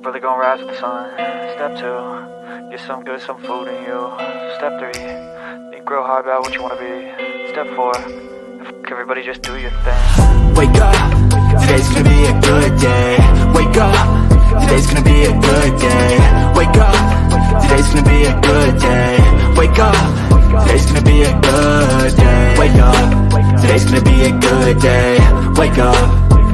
Brother gonna rise with the sun. Step 2, get some good, some food in you. Step 3, think real hard about what you wanna be. Step 4, everybody just do your thing. Wake up, today's gonna be a good day. Wake up, today's gonna be a good day. Wake up, today's gonna be a good day. Wake up, today's gonna be a good day. Wake up, today's gonna be a good day. Wake up,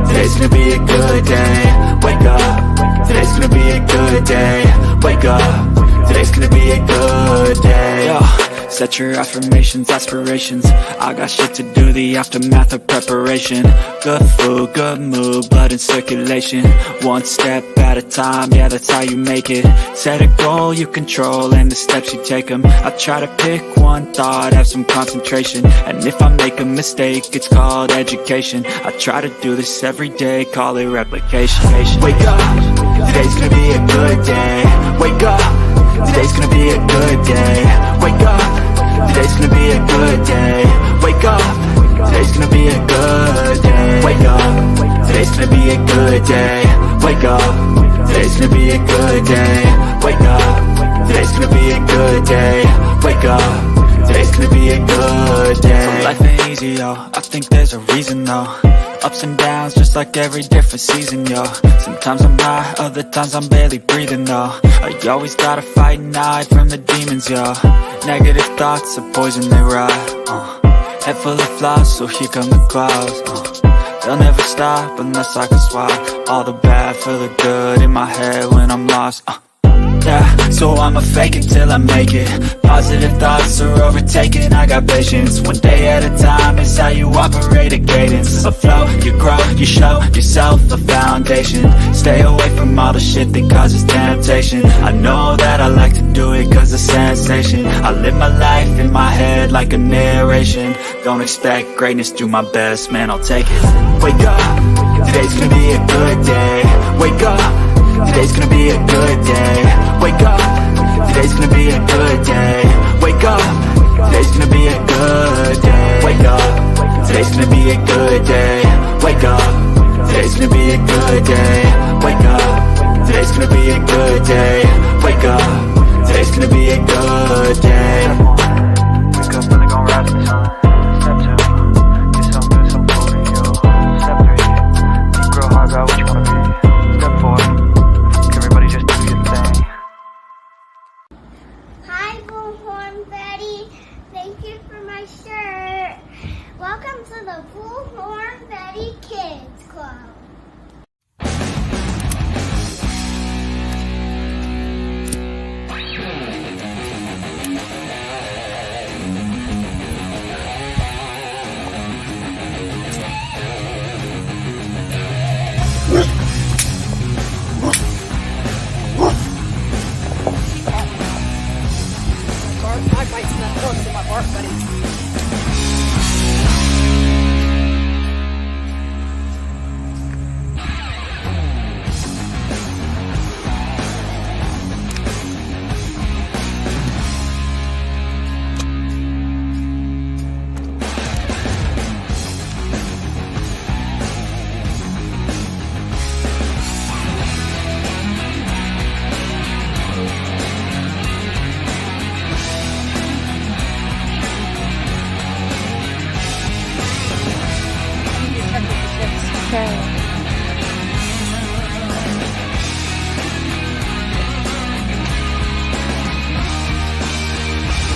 today's gonna be a good day. Wake up, today's gonna be a good day. Wake up, today's gonna be a good day. Yo, set your affirmations, aspirations. I got shit to do, the aftermath of preparation. Good food, good mood, blood in circulation. One step at a time, yeah, that's how you make it. Set a goal you control and the steps you take them. I try to pick one thought, have some concentration. And if I make a mistake, it's called education. I try to do this every day, call it replication. Wake up, today's gonna be a good day. Wake up, today's gonna be a good day. Wake up, today's gonna be a good day. Wake up, today's gonna be a good day. Wake up, today's gonna be a good day. Wake up, today's gonna be a good day. Wake up, today's gonna be a good day. Wake up, today's gonna be a good day. So life ain't easy, yo, I think there's a reason though. Ups and downs, just like every different season, yo. Sometimes I'm high, other times I'm barely breathing, though. I always gotta fight and hide from the demons, yo. Negative thoughts are poison, they rot. Head full of flies, so here come the clouds. They'll never stop unless I can swap all the bad for the good in my head when I'm lost. Yeah, so I'ma fake it till I make it. Positive thoughts are overtaken, I got patience. One day at a time is how you operate a cadence. A flow, you grow, you show yourself a foundation. Stay away from all the shit that causes temptation. I know that I like to do it cause it's sensation. I live my life in my head like a narration. Don't expect greatness, do my best, man, I'll take it. Wake up, today's gonna be a good day. Wake up, today's gonna be a good day. Wake up, today's gonna be a good day. Wake up, today's gonna be a good day. Wake up, today's gonna be a good day. Wake up, today's gonna be a good day. Wake up, today's gonna be a good day. Wake up, today's gonna be a good day. Wake up, brother gonna rise with the sun. Step 2, get some good, some food in you. Step 3, think real hard about what you wanna be. Step 4, everybody just do your thing. Hi, Bullhorn Betty. Thank you for my shirt. Welcome to the Bullhorn Betty Kids Club. My bite's not close to my bark, buddy.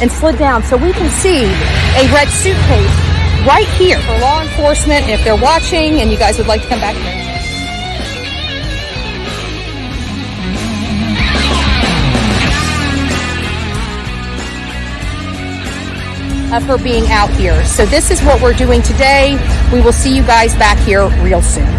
And slid down so we can see a red suitcase right here for law enforcement. And if they're watching and you guys would like to come back here. Of her being out here. So this is what we're doing today. We will see you guys back here real soon.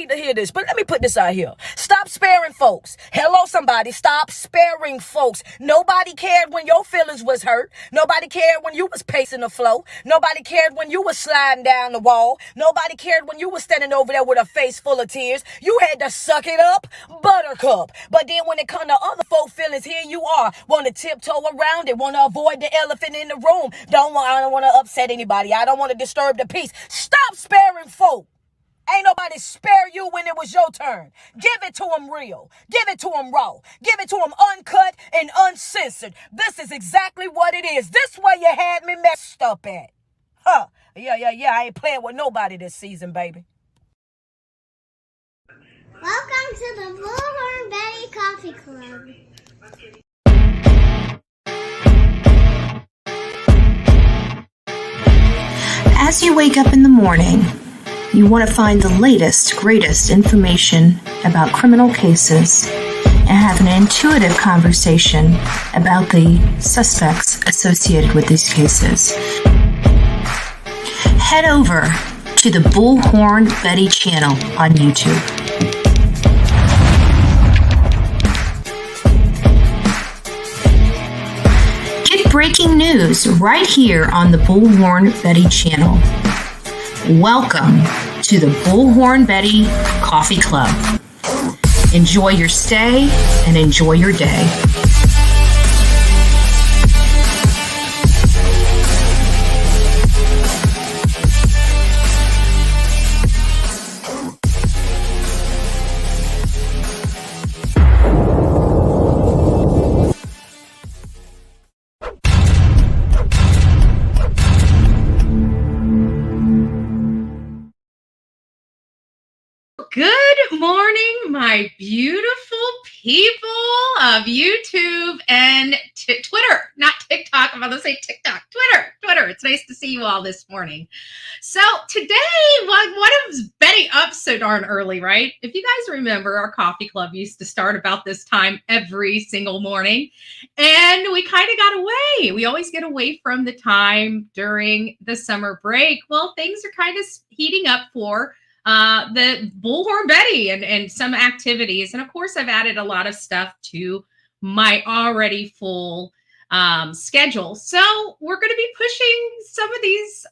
To hear this, but let me put this out here. Stop sparing folks. Hello, somebody. Stop sparing folks. Nobody cared when your feelings was hurt. Nobody cared when you was pacing the floor. Nobody cared when you was sliding down the wall. Nobody cared when you was standing over there with a face full of tears. You had to suck it up, buttercup. But then when it come to other folk feelings, here you are. Want to tiptoe around it. Want to avoid the elephant in the room. I don't want to upset anybody. I don't want to disturb the peace. Stop sparing folk. Ain't nobody spare you when it was your turn. Give it to them real. Give it to them raw. Give it to them uncut and uncensored. This is exactly what it is. This where you had me messed up at. Huh. Yeah. I ain't playing with nobody this season, baby. Welcome to the Bullhorn Betty Coffee Club. As you wake up in the morning, you want to find the latest, greatest information about criminal cases and have an intuitive conversation about the suspects associated with these cases. Head over to the Bullhorn Betty channel on YouTube. Get breaking news right here on the Bullhorn Betty channel. Welcome to the Bullhorn Betty Coffee Club. Enjoy your stay and enjoy your day. Good morning, my beautiful people of YouTube and Twitter, not TikTok. I'm about to say TikTok, Twitter. It's nice to see you all this morning. So today, what is Betty up so darn early, right? If you guys remember, our coffee club used to start about this time every single morning, and we kind of got away. We always get away from the time during the summer break. Well, things are kind of heating up for the Bullhorn Betty and some activities. And of course, I've added a lot of stuff to my already full schedule. So we're going to be pushing some of these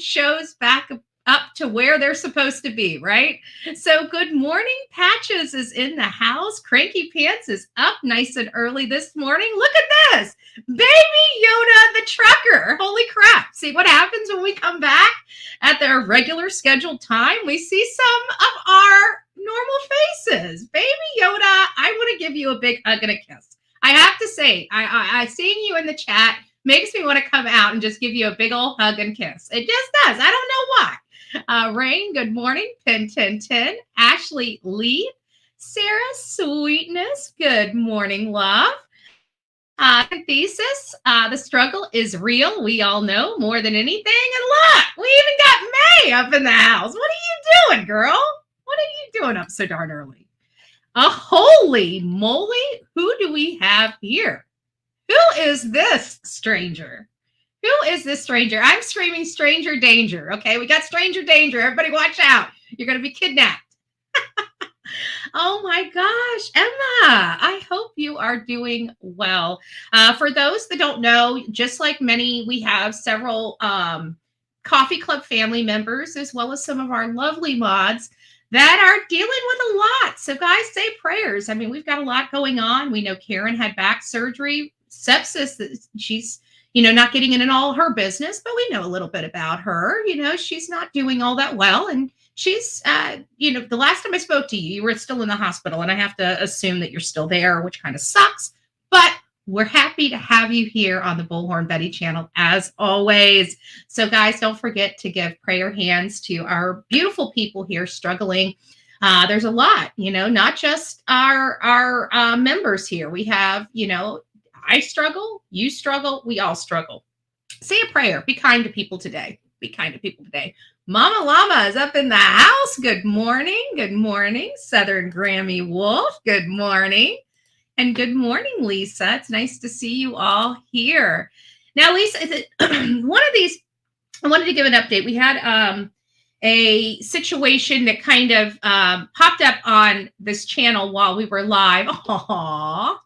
shows back up to where they're supposed to be, right? So good morning. Patches is in the house. Cranky Pants is up nice and early this morning. Look at this. Baby Yoda the trucker. Holy crap. See what happens when we come back at their regular scheduled time? We see some of our normal faces. Baby Yoda, I want to give you a big hug and a kiss. I have to say, I seeing you in the chat makes me want to come out and just give you a big old hug and kiss. It just does. I don't know why. Rain, good morning. Pin 1010. Ashley Lee. Sarah Sweetness, good morning, love. Thesis, the struggle is real. We all know more than anything. And look, we even got May up in the house. What are you doing, girl? What are you doing up so darn early? Holy moly. Who do we have here? Who is this stranger? Who is this stranger? I'm screaming stranger danger. Okay, we got stranger danger. Everybody watch out. You're going to be kidnapped. Oh my gosh, Emma, I hope you are doing well. For those that don't know, just like many, we have several coffee club family members, as well as some of our lovely mods that are dealing with a lot. So guys, say prayers. I mean, we've got a lot going on. We know Karen had back surgery, sepsis. She's, not getting in all her business, but we know a little bit about her. She's not doing all that well. And she's, the last time I spoke to you, you were still in the hospital, and I have to assume that you're still there, which kind of sucks. But we're happy to have you here on the Bullhorn Betty channel, as always. So guys, don't forget to give prayer hands to our beautiful people here struggling. There's a lot, not just our members here. We have, I struggle, you struggle, we all struggle. Say a prayer. Be kind to people today. Be kind to people today. Mama Llama is up in the house. Good morning. Good morning. Southern Grammy Wolf. Good morning. And good morning, Lisa. It's nice to see you all here. Now, Lisa, one of these, I wanted to give an update. We had a situation that kind of popped up on this channel while we were live. Aww.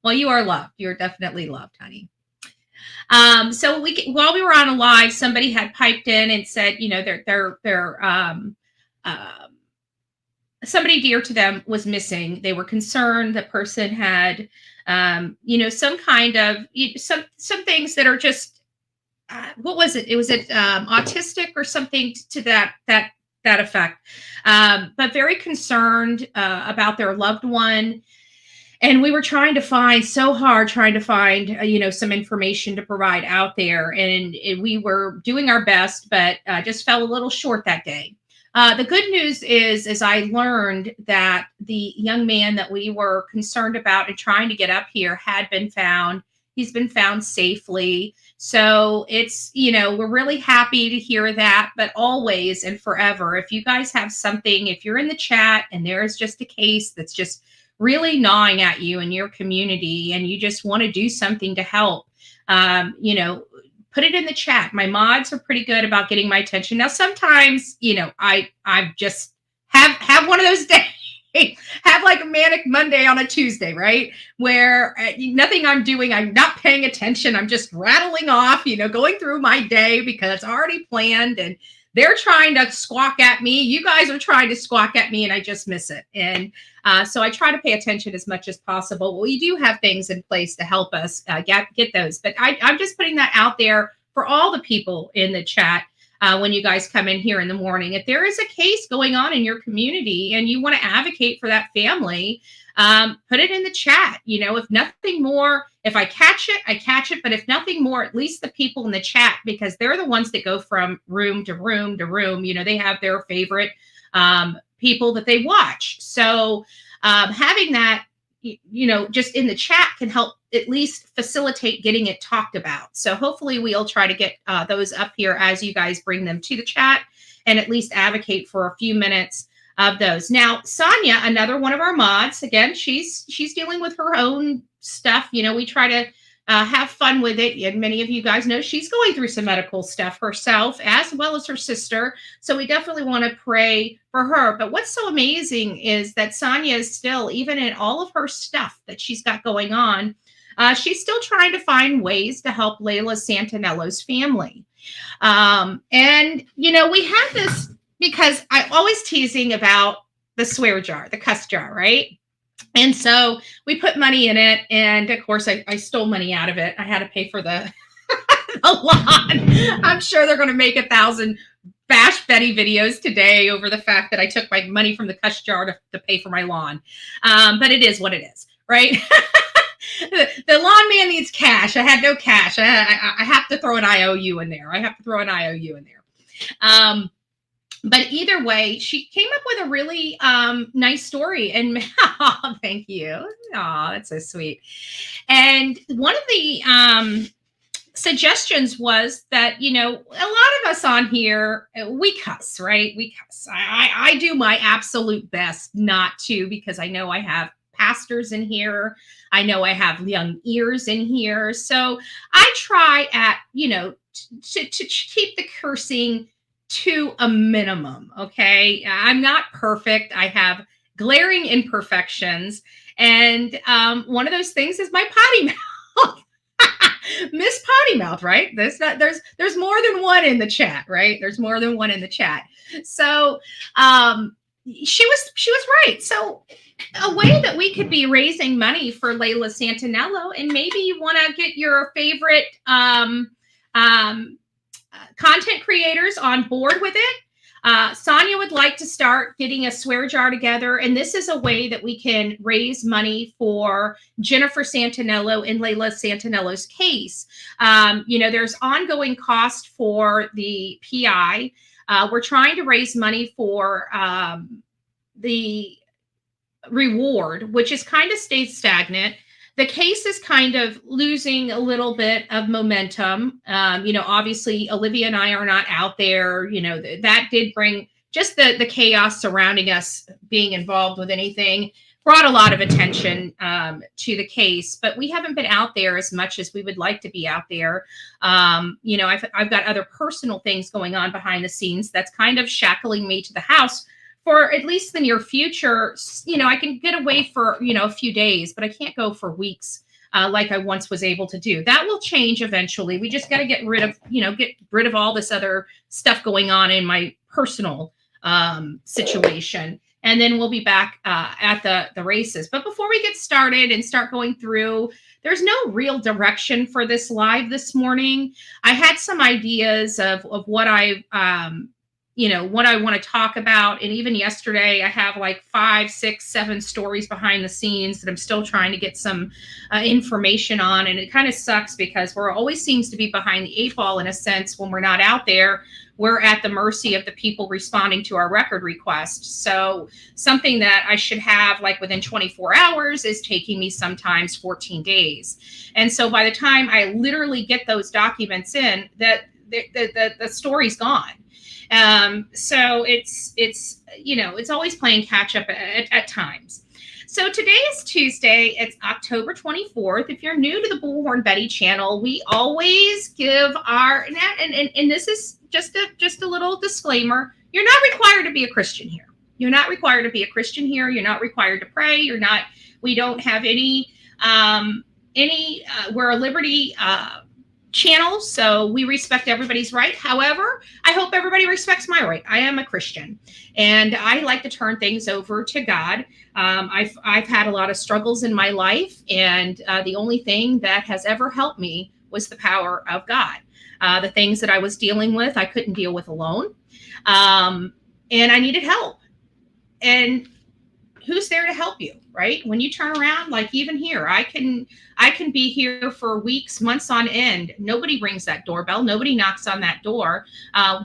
Well, you are loved. You're definitely loved, honey. So while we were on a live, somebody had piped in and said, somebody dear to them was missing. They were concerned. The person had, some kind of some things that are just, what was it? It was autistic or something to that that effect. But very concerned about their loved one. And we were trying to find some information to provide out there. And we were doing our best, but just fell a little short that day. The good news is I learned that the young man that we were concerned about and trying to get up here had been found. He's been found safely. So it's, we're really happy to hear that, but always and forever, if you guys have something, if you're in the chat and there's just a case that's just really gnawing at you in your community and you just want to do something to help, put it in the chat. My mods are pretty good about getting my attention. Now, sometimes, I just have one of those days, have like a manic Monday on a Tuesday, right? Where nothing I'm doing, I'm not paying attention. I'm just rattling off, going through my day because it's already planned and they're trying to squawk at me. You guys are trying to squawk at me and I just miss it. And so I try to pay attention as much as possible. We do have things in place to help us get those. But I'm just putting that out there for all the people in the chat when you guys come in here in the morning. If there is a case going on in your community and you want to advocate for that family, put it in the chat. If nothing more, if I catch it, I catch it. But if nothing more, at least the people in the chat, because they're the ones that go from room to room to room. They have their favorite people that they watch. So having that, just in the chat can help at least facilitate getting it talked about. So hopefully we'll try to get those up here as you guys bring them to the chat and at least advocate for a few minutes of those. Now, Sonia, another one of our mods, again, she's dealing with her own stuff. We try to have fun with it. And many of you guys know she's going through some medical stuff herself, as well as her sister. So we definitely want to pray for her. But what's so amazing is that Sonia is still, even in all of her stuff that she's got going on, she's still trying to find ways to help Layla Santinello's family. And, we had this because I'm always teasing about the swear jar, the cuss jar, right? And so we put money in it. And of course, I stole money out of it. I had to pay for the, the lawn. I'm sure they're going to make 1,000 Bash Betty videos today over the fact that I took my money from the cuss jar to pay for my lawn. But it is what it is, right? The lawn man needs cash. I had no cash. I have to throw an IOU in there. But either way, she came up with a really nice story. And thank you. Oh, that's so sweet. And one of the suggestions was that, a lot of us on here, we cuss, right? We cuss. I do my absolute best not to, because I know I have pastors in here. I know I have young ears in here. So I try at, to keep the cursing to a minimum. Okay. I'm not perfect. I have glaring imperfections. And one of those things is my potty mouth. Miss Potty Mouth, right? There's more than one in the chat, right? There's more than one in the chat. So she was right. So a way that we could be raising money for Layla Santinello, and maybe you want to get your favorite content creators on board with it. Sonia would like to start getting a swear jar together. And this is a way that we can raise money for Jennifer Santinello and Layla Santinello's case. There's ongoing cost for the PI. We're trying to raise money for the reward, which is kind of stayed stagnant. The case is kind of losing a little bit of momentum. Obviously, Olivia and I are not out there. That did bring just the chaos surrounding us being involved with anything, brought a lot of attention to the case. But we haven't been out there as much as we would like to be out there. I've got other personal things going on behind the scenes that's kind of shackling me to the house. For at least the near future, I can get away for, a few days, but I can't go for weeks like I once was able to do. That will change eventually. We just got to get rid of all this other stuff going on in my personal situation. And then we'll be back at the races. But before we get started and start going through, there's no real direction for this live this morning. I had some ideas of what I what I want to talk about. And even yesterday, I have like 5, 6, 7 stories behind the scenes that I'm still trying to get some information on. And it kind of sucks because we're always seems to be behind the 8 ball in a sense. When we're not out there, we're at the mercy of the people responding to our record requests. So something that I should have like within 24 hours is taking me sometimes 14 days. And so by the time I literally get those documents in, that the story's gone. So it's always playing catch up at times. So today is Tuesday. It's October 24th. If you're new to the Bullhorn Betty channel, we always give our, and this is just a little disclaimer. You're not required to be a Christian here. You're not required to be a Christian here. You're not required to pray. We don't have any, we're a liberty, channel, so we respect everybody's right. However, I hope everybody respects my right. I am a Christian, and I like to turn things over to God. I've had a lot of struggles in my life, and the only thing that has ever helped me was the power of God. The things that I was dealing with, I couldn't deal with alone, and I needed help. And who's there to help you, right? When you turn around, like even here, I can be here for weeks, months on end. Nobody rings that doorbell. Nobody knocks on that door.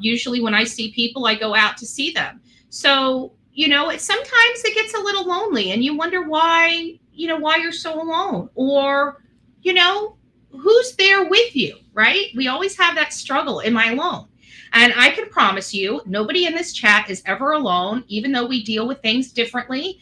Usually when I see people, I go out to see them. So, sometimes it gets a little lonely and you wonder why you're so alone, or, who's there with you, right? We always have that struggle. Am I alone? And I can promise you, nobody in this chat is ever alone, even though we deal with things differently.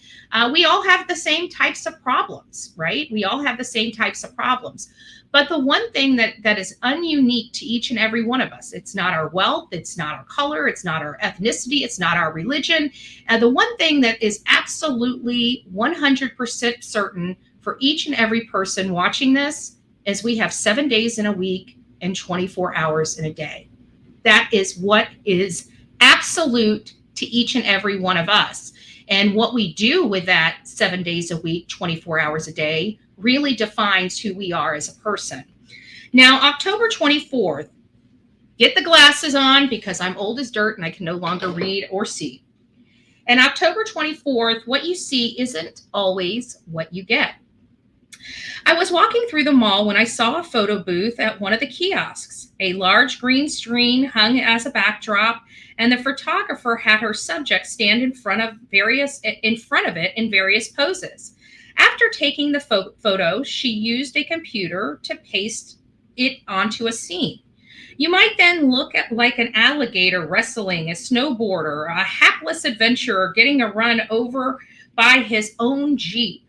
We all have the same types of problems, right? We all have the same types of problems. But the one thing that is ununique to each and every one of us, it's not our wealth, it's not our color, it's not our ethnicity, it's not our religion. The one thing that is absolutely 100% certain for each and every person watching this is we have 7 days in a week and 24 hours in a day. That is what is absolute to each and every one of us. And what we do with that 7 days a week, 24 hours a day, really defines who we are as a person. Now, October 24th, get the glasses on because I'm old as dirt and I can no longer read or see. And October 24th, what you see isn't always what you get. I was walking through the mall when I saw a photo booth at one of the kiosks. A large green screen hung as a backdrop, and the photographer had her subject stand in front of it in various poses. After taking the photo, she used a computer to paste it onto a scene. You might then look at like an alligator wrestling, a snowboarder, a hapless adventurer getting a run over by his own Jeep.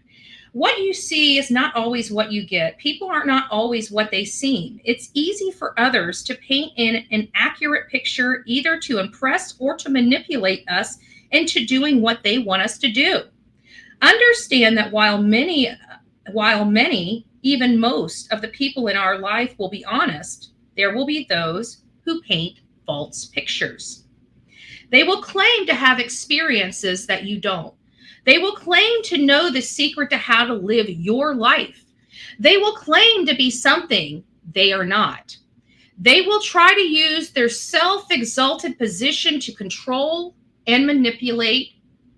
What you see is not always what you get. People are not always what they seem. It's easy for others to paint in an accurate picture, either to impress or to manipulate us into doing what they want us to do. Understand that while many, even most of the people in our life will be honest, there will be those who paint false pictures. They will claim to have experiences that you don't. They will claim to know the secret to how to live your life. They will claim to be something they are not. They will try to use their self-exalted position to control and manipulate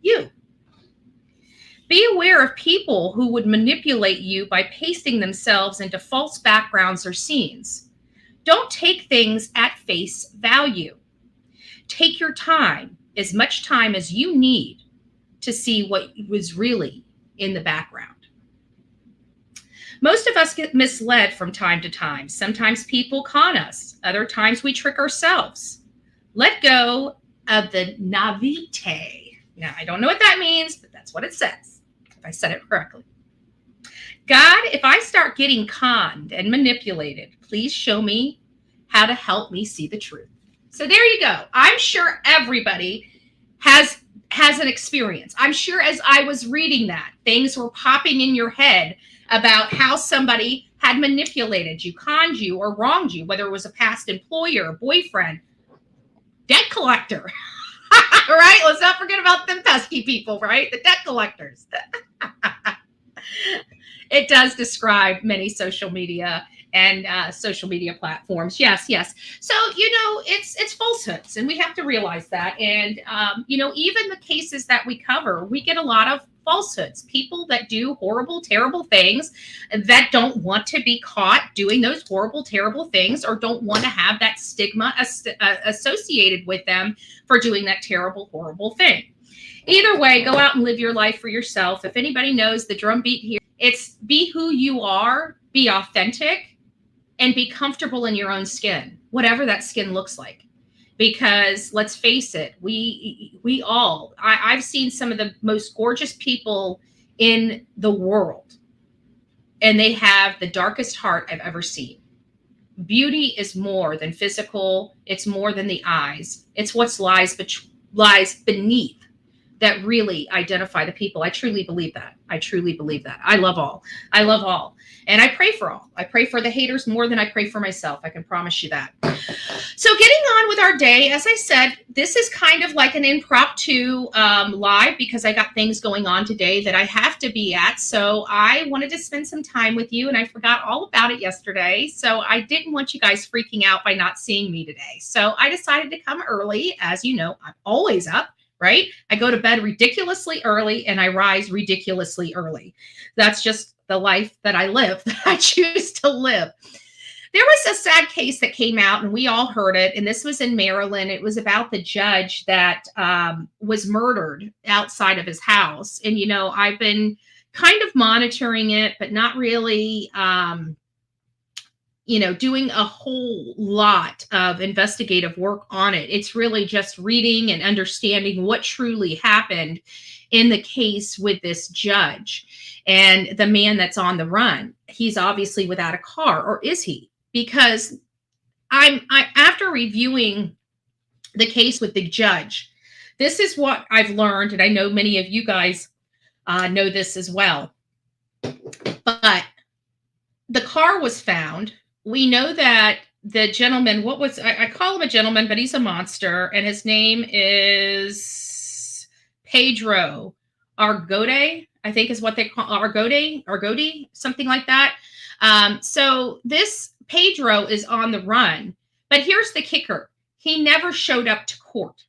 you. Be aware of people who would manipulate you by pasting themselves into false backgrounds or scenes. Don't take things at face value. Take your time, as much time as you need, to see what was really in the background. Most of us get misled from time to time. Sometimes people con us. Other times we trick ourselves. Let go of the naivete. Now, I don't know what that means, but that's what it says, if I said it correctly. God, if I start getting conned and manipulated, please show me how to help me see the truth. So there you go. I'm sure everybody has an experience. I'm sure as I was reading that, things were popping in your head about how somebody had manipulated you, conned you, or wronged you, whether it was a past employer, boyfriend, debt collector, right? Let's not forget about them pesky people, right? The debt collectors. It does describe many social media and social media platforms. Yes, yes. So, it's falsehoods, and we have to realize that. And, even the cases that we cover, we get a lot of falsehoods, people that do horrible, terrible things that don't want to be caught doing those horrible, terrible things, or don't want to have that stigma associated with them for doing that terrible, horrible thing. Either way, go out and live your life for yourself. If anybody knows the drumbeat here, it's be who you are, be authentic, and be comfortable in your own skin, whatever that skin looks like. Because let's face it, I've seen some of the most gorgeous people in the world, and they have the darkest heart I've ever seen. Beauty is more than physical. It's more than the eyes. It's what lies beneath that really identify the people. I truly believe that. I truly believe that. I love all. I love all. And I pray for all. I pray for the haters more than I pray for myself. I can promise you that. So getting on with our day, as I said, this is kind of like an impromptu live because I got things going on today that I have to be at. So I wanted to spend some time with you, and I forgot all about it yesterday. So I didn't want you guys freaking out by not seeing me today. So I decided to come early. As you know, I'm always up. Right? I go to bed ridiculously early and I rise ridiculously early. That's just the life that I live, that I choose to live. There was a sad case that came out and we all heard it. And this was in Maryland. It was about the judge that was murdered outside of his house. And, I've been kind of monitoring it, but not really, doing a whole lot of investigative work on it. It's really just reading and understanding what truly happened in the case with this judge and the man that's on the run. He's obviously without a car, or is he? Because after reviewing the case with the judge, this is what I've learned, and I know many of you guys know this as well. But the car was found. We know that the gentleman, I call him a gentleman, but he's a monster, and his name is Pedro Argode, I think is what they call Argode, something like that. So this Pedro is on the run, but here's the kicker. He never showed up to court.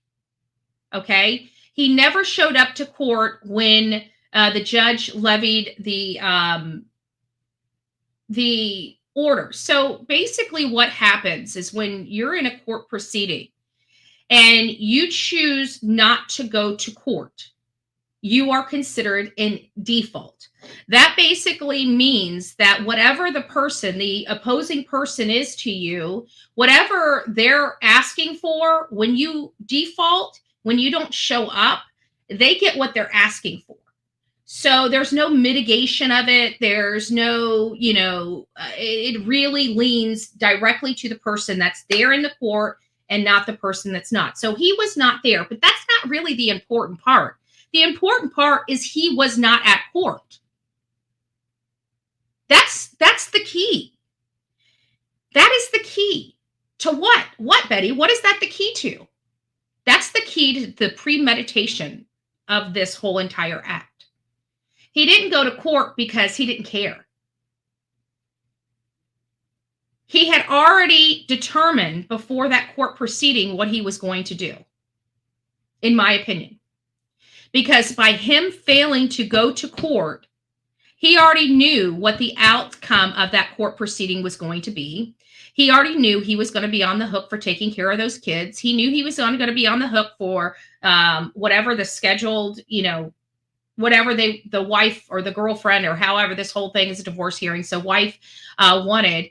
Okay. He never showed up to court when the judge levied the order. So basically what happens is when you're in a court proceeding and you choose not to go to court, you are considered in default. That basically means that whatever the opposing person is to you, whatever they're asking for, when you default, when you don't show up, they get what they're asking for. So there's no mitigation of it. There's no, it really leans directly to the person that's there in the court and not the person that's not. So he was not there, but that's not really the important part. The important part is he was not at court. That's the key. That is the key to what? What, Betty? What is that the key to? That's the key to the premeditation of this whole entire act. He didn't go to court because he didn't care. He had already determined before that court proceeding what he was going to do, in my opinion. Because by him failing to go to court, he already knew what the outcome of that court proceeding was going to be. He already knew he was going to be on the hook for taking care of those kids. He knew he was going to be on the hook for whatever the scheduled, whatever the wife or the girlfriend or however this whole thing is a divorce hearing. So wife wanted,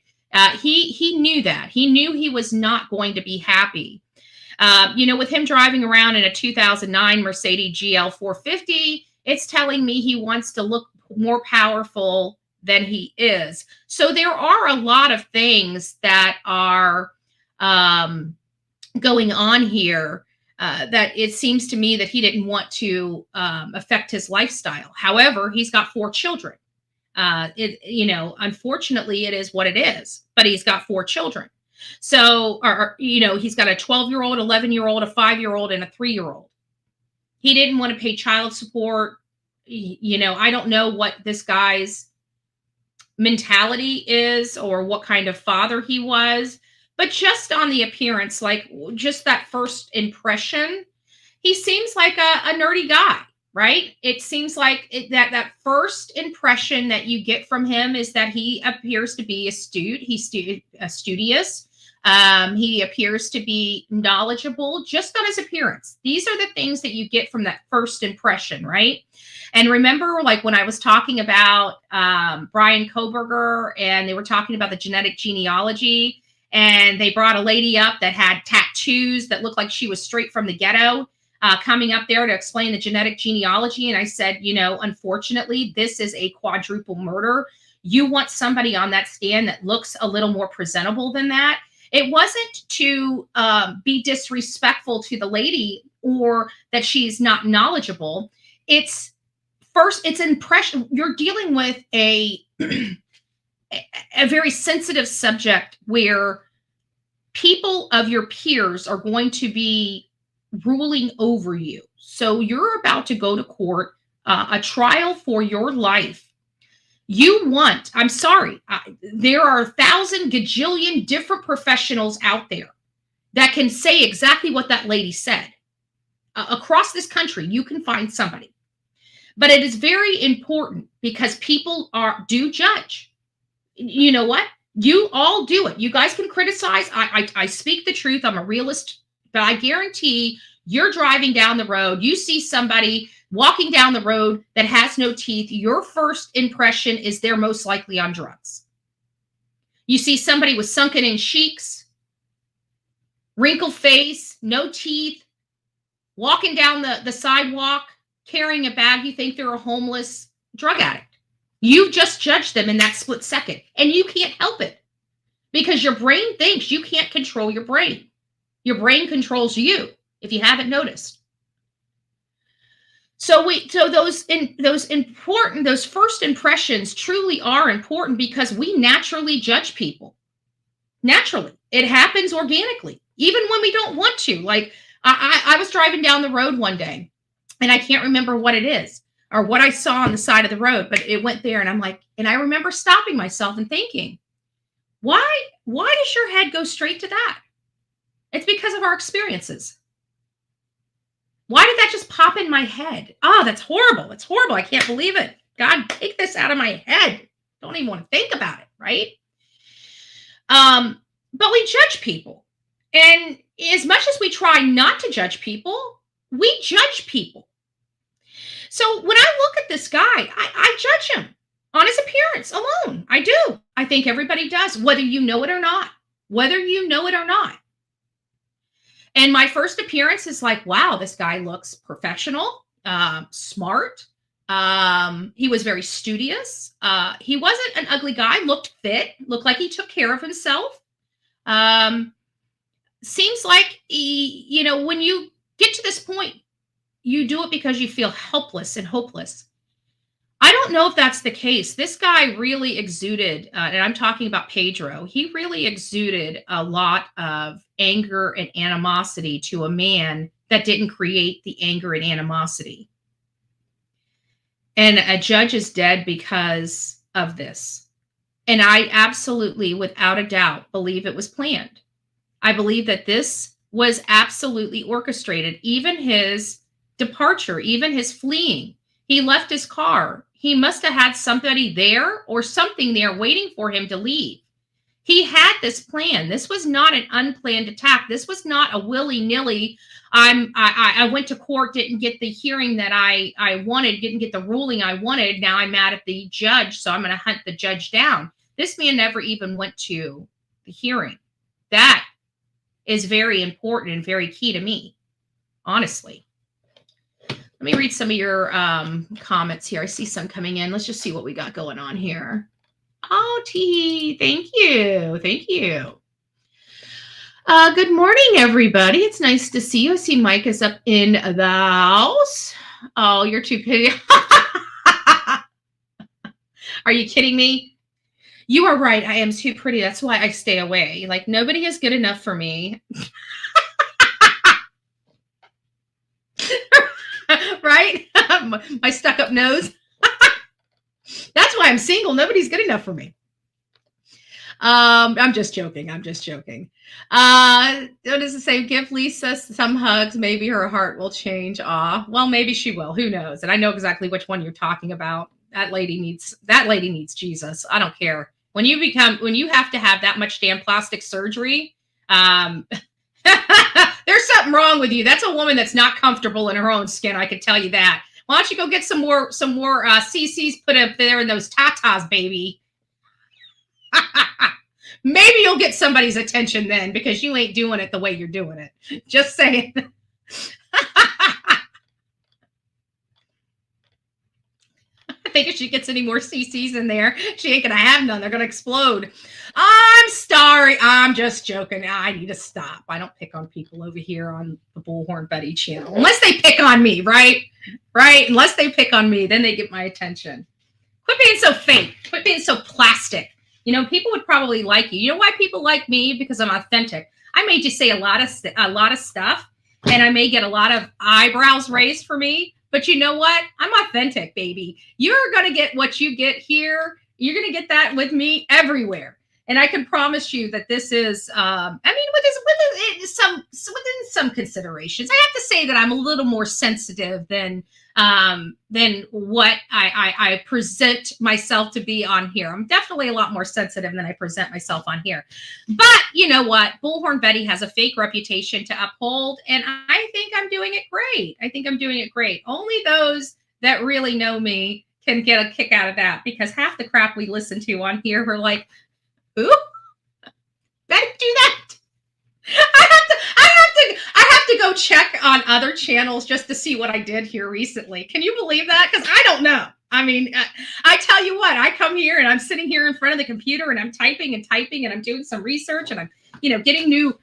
he knew that. He knew he was not going to be happy. With him driving around in a 2009 Mercedes GL 450, it's telling me he wants to look more powerful than he is. So there are a lot of things that are going on here that it seems to me that he didn't want to affect his lifestyle. However, he's got 4 children. Unfortunately, it is what it is, but he's got 4 children. So, he's got a 12-year-old, 11-year-old, a 5-year-old, and a 3-year-old. He didn't want to pay child support. I don't know what this guy's mentality is or what kind of father he was, but just on the appearance, like just that first impression, he seems like a nerdy guy, right? It seems like that first impression that you get from him is that he appears to be astute. He's studious. He appears to be knowledgeable just on his appearance. These are the things that you get from that first impression, right? And remember, like when I was talking about Brian Koberger, and they were talking about the genetic genealogy, and they brought a lady up that had tattoos that looked like she was straight from the ghetto, coming up there to explain the genetic genealogy. And I said, you know, unfortunately, this is a quadruple murder. You want somebody on that stand that looks a little more presentable than that. It wasn't to be disrespectful to the lady or that she's not knowledgeable. It's impression. You're dealing with a very sensitive subject where people of your peers are going to be ruling over you. So you're about to go to court, a trial for your life. I'm sorry, there are 1,000 gajillion different professionals out there that can say exactly what that lady said. Across this country, you can find somebody. But it is very important because people do judge. You know what? You all do it. You guys can criticize. I speak the truth. I'm a realist, but I guarantee you're driving down the road. You see somebody walking down the road that has no teeth. Your first impression is they're most likely on drugs. You see somebody with sunken in cheeks, wrinkled face, no teeth, walking down the sidewalk, carrying a bag. You think they're a homeless drug addict. You just judged them in that split second, and you can't help it because your brain thinks you can't control your brain. Your brain controls you, if you haven't noticed. So those first impressions truly are important because we naturally judge people. Naturally, it happens organically, even when we don't want to. Like I was driving down the road one day, and I can't remember what it is or what I saw on the side of the road, but it went there, and I'm like, and I remember stopping myself and thinking, why does your head go straight to that? It's because of our experiences. Why did that just pop in my head? Oh, that's horrible. It's horrible. I can't believe it. God, take this out of my head. Don't even want to think about it, right? But we judge people. And as much as we try not to judge people, we judge people. So when I look at this guy, I judge him on his appearance alone. I do. I think everybody does, whether you know it or not. Whether you know it or not. And my first appearance is like, wow, this guy looks professional, smart. He was very studious. He wasn't an ugly guy, looked fit, looked like he took care of himself. Seems like, when you get to this point, you do it because you feel helpless and hopeless. I don't know if that's the case. This guy really exuded, and I'm talking about Pedro, he really exuded a lot of anger and animosity to a man that didn't create the anger and animosity. And a judge is dead because of this. And I absolutely, without a doubt, believe it was planned. I believe that this was absolutely orchestrated. Even his departure, even his fleeing. He left his car. He must have had somebody there or something there waiting for him to leave. He had this plan. This was not an unplanned attack. This was not a willy-nilly, I went to court, didn't get the hearing that I wanted, didn't get the ruling I wanted. Now I'm mad at the judge, so I'm going to hunt the judge down. This man never even went to the hearing. That is very important and very key to me, honestly. Let me read some of your comments here. I see some coming in. Let's just see what we got going on here. Oh, T, thank you. Thank you. Good morning, everybody. It's nice to see you. I see Mike is up in the house. Oh, you're too pretty. Are you kidding me? You are right. I am too pretty. That's why I stay away. Like, nobody is good enough for me. Right? My stuck-up nose. That's why I'm single. Nobody's good enough for me. I'm just joking. I'm just joking. What does it say? Give Lisa some hugs. Maybe her heart will change. Aw, well, maybe she will. Who knows? And I know exactly which one you're talking about. That lady needs Jesus. I don't care. When you have to have that much damn plastic surgery, there's something wrong with you. That's a woman that's not comfortable in her own skin. I can tell you that. Why don't you go get some more CCs put up there in those tatas, baby? Maybe you'll get somebody's attention then, because you ain't doing it the way you're doing it. Just saying. I think if she gets any more CCs in there, she ain't gonna have none. They're gonna explode. I'm sorry. I'm just joking. I need to stop. I don't pick on people over here on the Bullhorn Betty channel. Unless they pick on me, right? Right? Unless they pick on me, then they get my attention. Quit being so fake. Quit being so plastic. You know, people would probably like you. You know why people like me? Because I'm authentic. I may just say a lot of stuff, and I may get a lot of eyebrows raised for me. But you know what? I'm authentic, baby. You're going to get what you get here. You're going to get that with me everywhere. And I can promise you that this is, within some considerations. I have to say that I'm a little more sensitive than what I present myself to be on here. I'm definitely a lot more sensitive than I present myself on here. But you know what? Bullhorn Betty has a fake reputation to uphold, and I think I'm doing it great. I think I'm doing it great. Only those that really know me can get a kick out of that, because half the crap we listen to on here, we're like, who? Betty do that? I have to go check on other channels just to see what I did here recently. Can you believe that? Because I don't know. I mean, I tell you what, I come here and I'm sitting here in front of the computer and I'm typing and I'm doing some research, and I'm, getting new,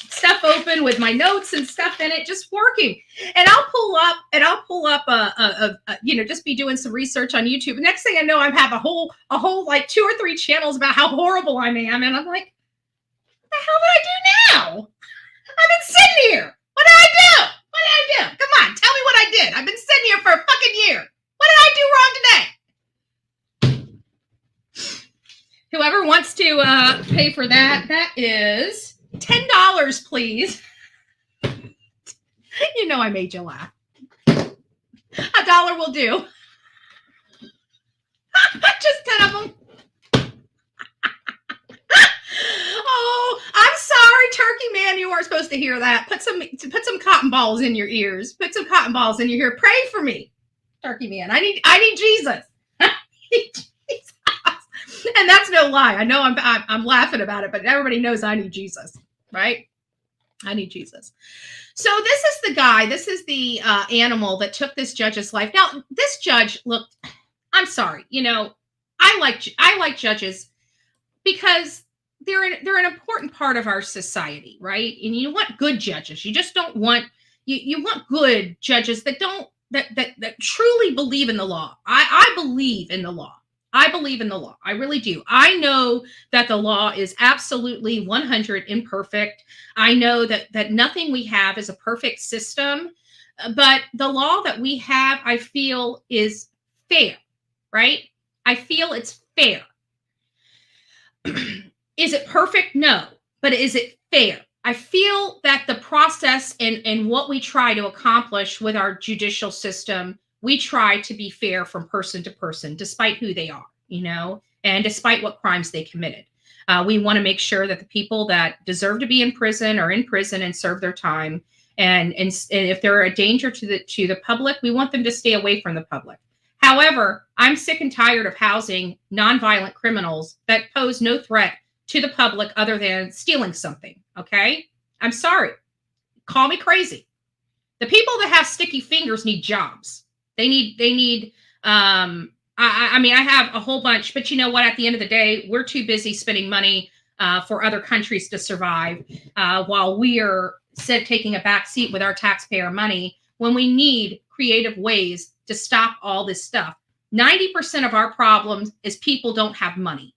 stuff open with my notes and stuff in it, just working. And I'll pull up just be doing some research on YouTube. The next thing I know, I have a whole like 2 or 3 channels about how horrible I am. And I'm like, what the hell did I do now? I've been sitting here. What did I do? Come on, tell me what I did. I've been sitting here for a fucking year. What did I do wrong today? Whoever wants to pay for that is $10, please. You know I made you laugh. $1 will do. Just 10 of them. Oh, I'm sorry, Turkey Man. You weren't supposed to hear that. Put some cotton balls in your ears. Put some cotton balls in your ear. Pray for me, Turkey Man. I need Jesus. I need Jesus. And that's no lie. I know I'm laughing about it, but everybody knows I need Jesus, right? I need Jesus. So this is the guy. This is the animal that took this judge's life. Now, this judge looked. I'm sorry. I like judges because they're an important part of our society, right? And you want good judges. You just don't want you want good judges that truly believe in the law. I believe in the law. I believe in the law. I really do. I know that the law is absolutely 100 imperfect. I know that nothing we have is a perfect system, but the law that we have, I feel, is fair, right? I feel it's fair. Is it perfect? No. But is it fair? I feel that the process and what we try to accomplish with our judicial system, we try to be fair from person to person, despite who they are, and despite what crimes they committed. We want to make sure that the people that deserve to be in prison are in prison and serve their time. And if they're a danger to the public, we want them to stay away from the public. However, I'm sick and tired of housing nonviolent criminals that pose no threat to the public other than stealing something. Okay? I'm sorry. Call me crazy. The people that have sticky fingers need jobs. They need, I have a whole bunch, but you know what? At the end of the day, we're too busy spending money for other countries to survive while we are taking a back seat with our taxpayer money when we need creative ways to stop all this stuff. 90% of our problems is people don't have money.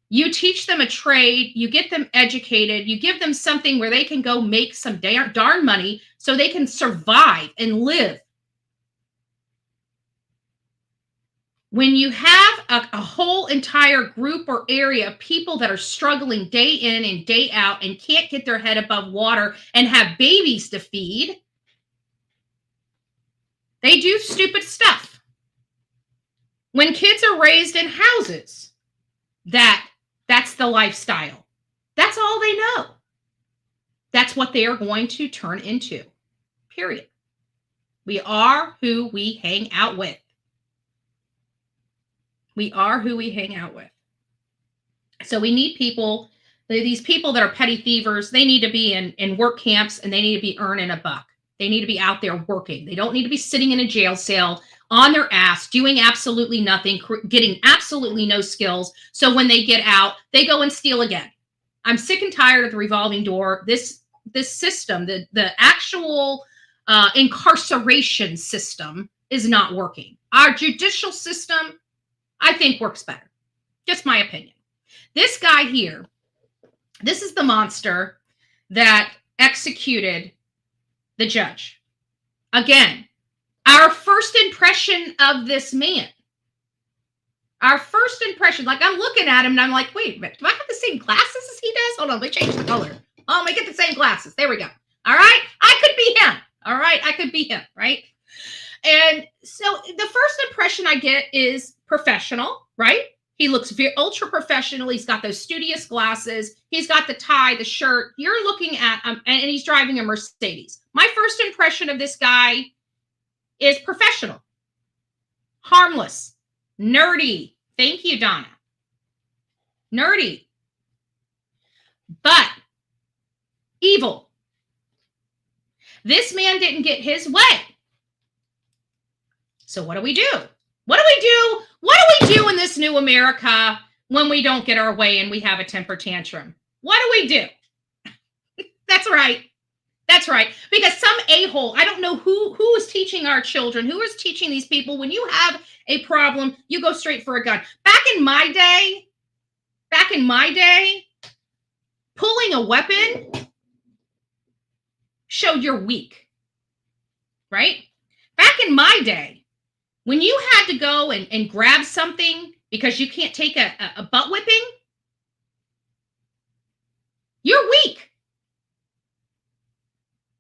You teach them a trade, you get them educated, you give them something where they can go make some darn money so they can survive and live. when you have a whole entire group or area of people that are struggling day in and day out and can't get their head above water and have babies to feed, they do stupid stuff. When kids are raised in houses, that's the lifestyle. That's all they know. That's what they are going to turn into. Period. We are who we hang out with. We are who we hang out with. So we need people, these people that are petty thievers, they need to be in work camps and they need to be earning a buck. They need to be out there working. They don't need to be sitting in a jail cell on their ass, doing absolutely nothing, getting absolutely no skills. So when they get out, they go and steal again. I'm sick and tired of the revolving door. This system, the actual incarceration system is not working. Our judicial system, I think, works better. Just my opinion. This guy here, this is the monster that executed the judge. Again, our first impression of this man. Our first impression, like I'm looking at him and I'm like, wait a minute, do I have the same glasses as he does? Hold on, let me change the color. Oh, let me get the same glasses. There we go. All right, I could be him. All right, I could be him, right? And so the first impression I get is professional, right? He looks very ultra professional. He's got those studious glasses. He's got the tie, the shirt. You're looking at and he's driving a Mercedes. My first impression of this guy is professional, harmless, nerdy. Thank you, Donna. Nerdy, but evil. This man didn't get his way. So what do we do? What do we do? What do we do in this new America when we don't get our way and we have a temper tantrum? What do we do? That's right. That's right. Because some a-hole, I don't know who is teaching our children, who is teaching these people, when you have a problem, you go straight for a gun. Back in my day, pulling a weapon showed you're weak, right? Back in my day, when you had to go and grab something because you can't take a butt whipping, you're weak.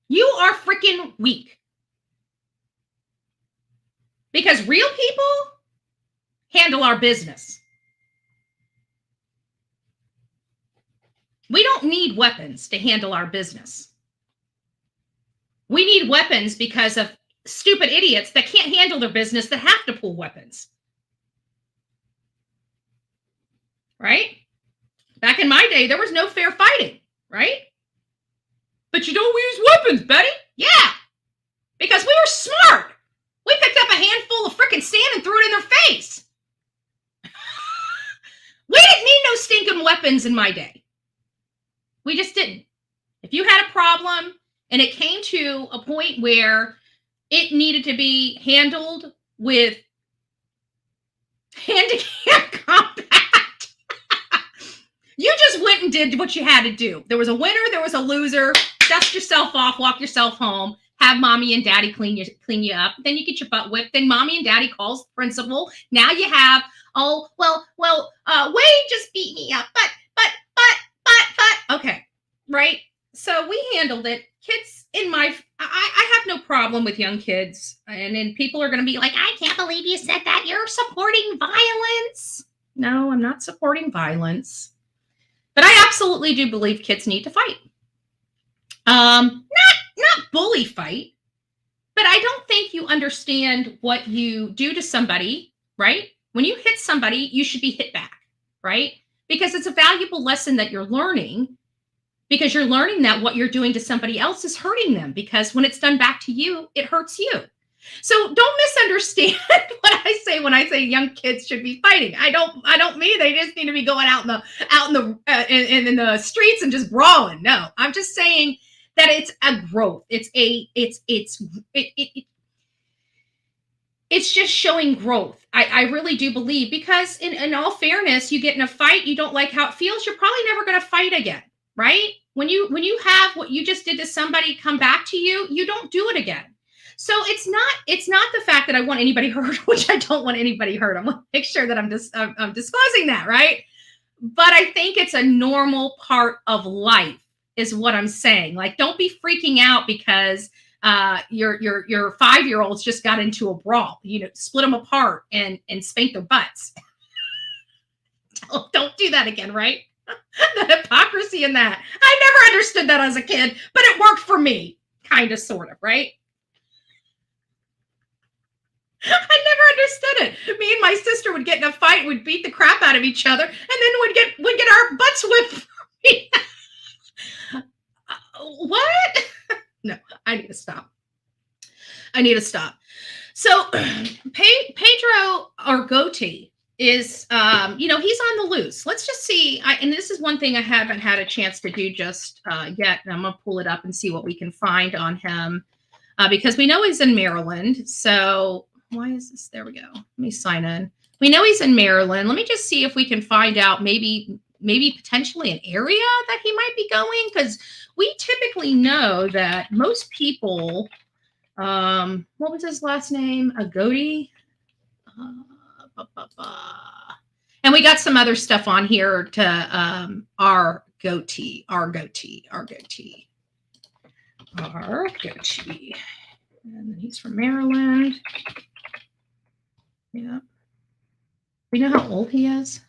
You are freaking weak. Because real people handle our business. We don't need weapons to handle our business. We need weapons because of stupid idiots that can't handle their business that have to pull weapons. Right? Back in my day, there was no fair fighting, right? But you don't use weapons, Betty. Yeah, because we were smart. We picked up a handful of frickin' sand and threw it in their face. We didn't need no stinking weapons in my day. We just didn't. If you had a problem and it came to a point where it needed to be handled with hand-to-hand combat, you just went and did what you had to do. There was a winner, there was a loser. Dust yourself off, walk yourself home, have mommy and daddy clean you up. Then you get your butt whipped. Then mommy and daddy calls the principal. Now you have, Wade just beat me up. But. Okay, right? So we handled it. Kids I have no problem with young kids. And then people are going to be like, I can't believe you said that. You're supporting violence. No, I'm not supporting violence. But I absolutely do believe kids need to fight. Not bully fight, but I don't think you understand what you do to somebody, right? When you hit somebody, you should be hit back, right? Because it's a valuable lesson that you're learning, because you're learning that what you're doing to somebody else is hurting them, because when it's done back to you, it hurts you. So don't misunderstand what I say when I say young kids should be fighting. I don't mean they just need to be going out in the streets and just brawling. No, I'm just saying that it's a growth. It's just showing growth. I really do believe, because in all fairness, you get in a fight, you don't like how it feels, you're probably never going to fight again, right? When you have what you just did to somebody come back to you, you don't do it again. So it's not the fact that I want anybody hurt, which I don't want anybody hurt. I want to make sure that I'm disclosing that, right? But I think it's a normal part of life, is what I'm saying. Like, don't be freaking out because your 5-year-olds just got into a brawl. You know, split them apart and spank their butts. Don't do that again, right? The hypocrisy in that. I never understood that as a kid, but it worked for me, kind of, sort of, right? I never understood it. Me and my sister would get in a fight, would beat the crap out of each other, and then would get our butts whipped. What? No, I need to stop. So Pedro Argote is, he's on the loose. Let's just see. And this is one thing I haven't had a chance to do just yet. And I'm going to pull it up and see what we can find on him because we know he's in Maryland. So why is this? There we go. Let me sign in. We know he's in Maryland. Let me just see if we can find out maybe potentially an area that he might be going, because we typically know that most people, what was his last name? Agoti? And we got some other stuff on here to Argote. And then he's from Maryland. Yeah. We know how old he is.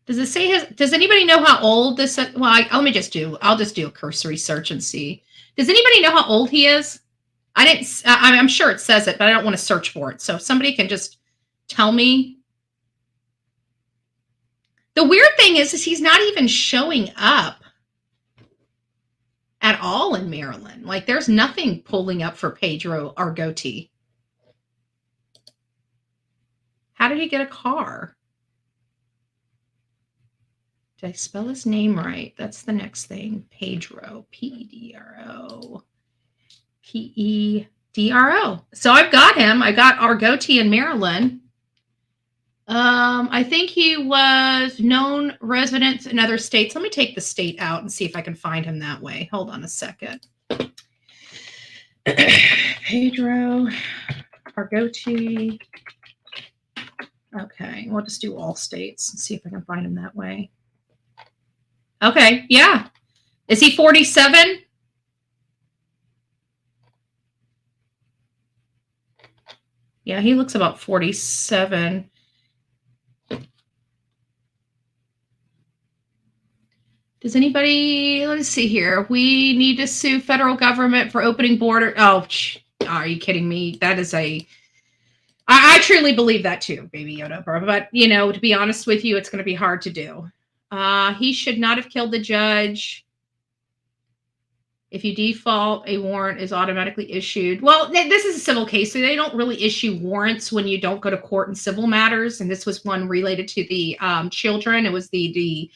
Does it say does anybody know how old this? Well, I'll just do a cursory search and see. Does anybody know how old he is? I'm sure it says it, but I don't want to search for it. So if somebody can just tell me. The weird thing is he's not even showing up at all in Maryland. Like, there's nothing pulling up for Pedro Argote. How did he get a car? Did I spell his name right? That's the next thing. Pedro, Pedro, Pedro. So I've got him. I got Argote in Maryland. I think he was known resident in other states. Let me take the state out and see if I can find him that way. Hold on a second. Pedro Argote. Okay, we'll just do all states and see if I can find him that way. Okay, yeah. Is he 47? Yeah, he looks about 47. Does anybody, let's see here. We need to sue federal government for opening border. Oh, are you kidding me? That is I truly believe that too, Baby Yoda. But, to be honest with you, it's going to be hard to do. He should not have killed the judge. If you default, a warrant is automatically issued. Well, this is a civil case, so they don't really issue warrants when you don't go to court in civil matters. And this was one related to the children. It was the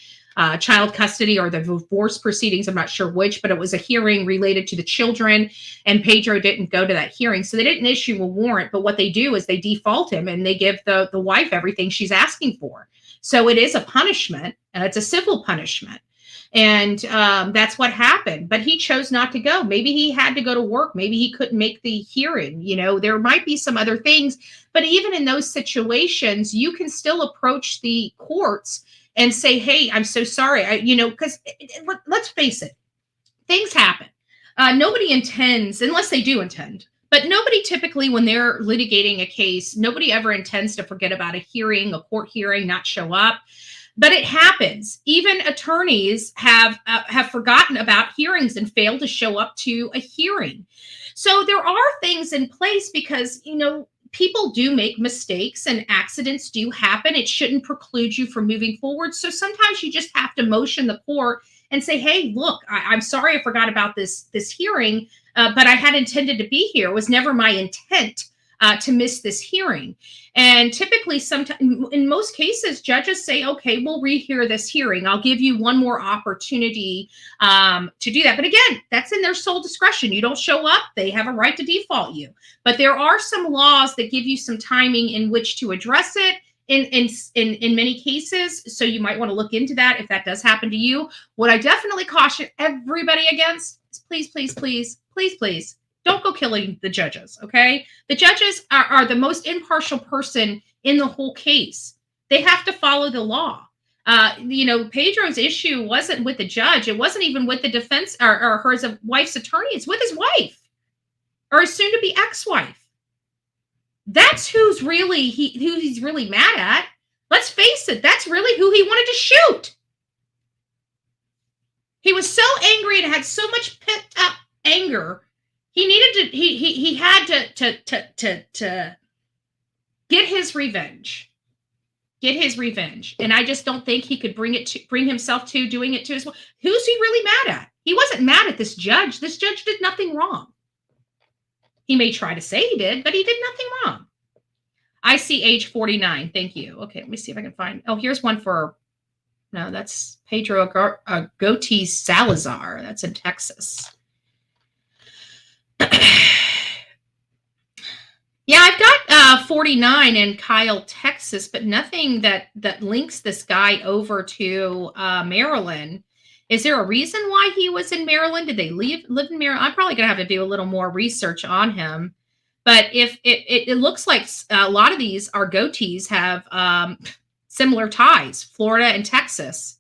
child custody or the divorce proceedings. I'm not sure which, but it was a hearing related to the children. And Pedro didn't go to that hearing. So they didn't issue a warrant. But what they do is they default him and they give the wife everything she's asking for. So it is a punishment. It's a civil punishment. And that's what happened. But he chose not to go. Maybe he had to go to work. Maybe he couldn't make the hearing. There might be some other things. But even in those situations, you can still approach the courts and say, hey, I'm so sorry. Because let's face it, things happen. Nobody intends, unless they do intend. But nobody typically, when they're litigating a case, nobody ever intends to forget about a hearing, a court hearing, not show up. But it happens. Even attorneys have forgotten about hearings and failed to show up to a hearing. So there are things in place because, people do make mistakes and accidents do happen. It shouldn't preclude you from moving forward. So sometimes you just have to motion the court and say, hey, look, I'm sorry I forgot about this hearing, but I had intended to be here. It was never my intent to miss this hearing. And typically, in most cases, judges say, okay, we'll rehear this hearing. I'll give you one more opportunity to do that. But again, that's in their sole discretion. You don't show up, they have a right to default you. But there are some laws that give you some timing in which to address it in many cases. So you might want to look into that if that does happen to you. What I definitely caution everybody against is please please, don't go killing the judges, okay? The judges are the most impartial person in the whole case. They have to follow the law. Pedro's issue wasn't with the judge. It wasn't even with the defense or her wife's attorney. It's with his wife or his soon-to-be ex-wife. That's who's really who he's really mad at. Let's face it, that's really who he wanted to shoot. He was so angry and had so much pent up anger. He needed to. He had to get his revenge. Get his revenge, and I just don't think he could bring himself to doing it to his wife. Who's he really mad at? He wasn't mad at this judge. This judge did nothing wrong. He may try to say he did, but he did nothing wrong. I see age 49. Thank you. Okay, let me see if I can find. Oh, here's one for. No, that's Pedro Agotes Salazar. That's in Texas. Yeah, I've got 49 in Kyle, Texas, but nothing that links this guy over to Maryland. Is there a reason why he was in Maryland? Did they live in Maryland? I'm probably going to have to do a little more research on him. But if it looks like a lot of these Argotes have similar ties, Florida and Texas.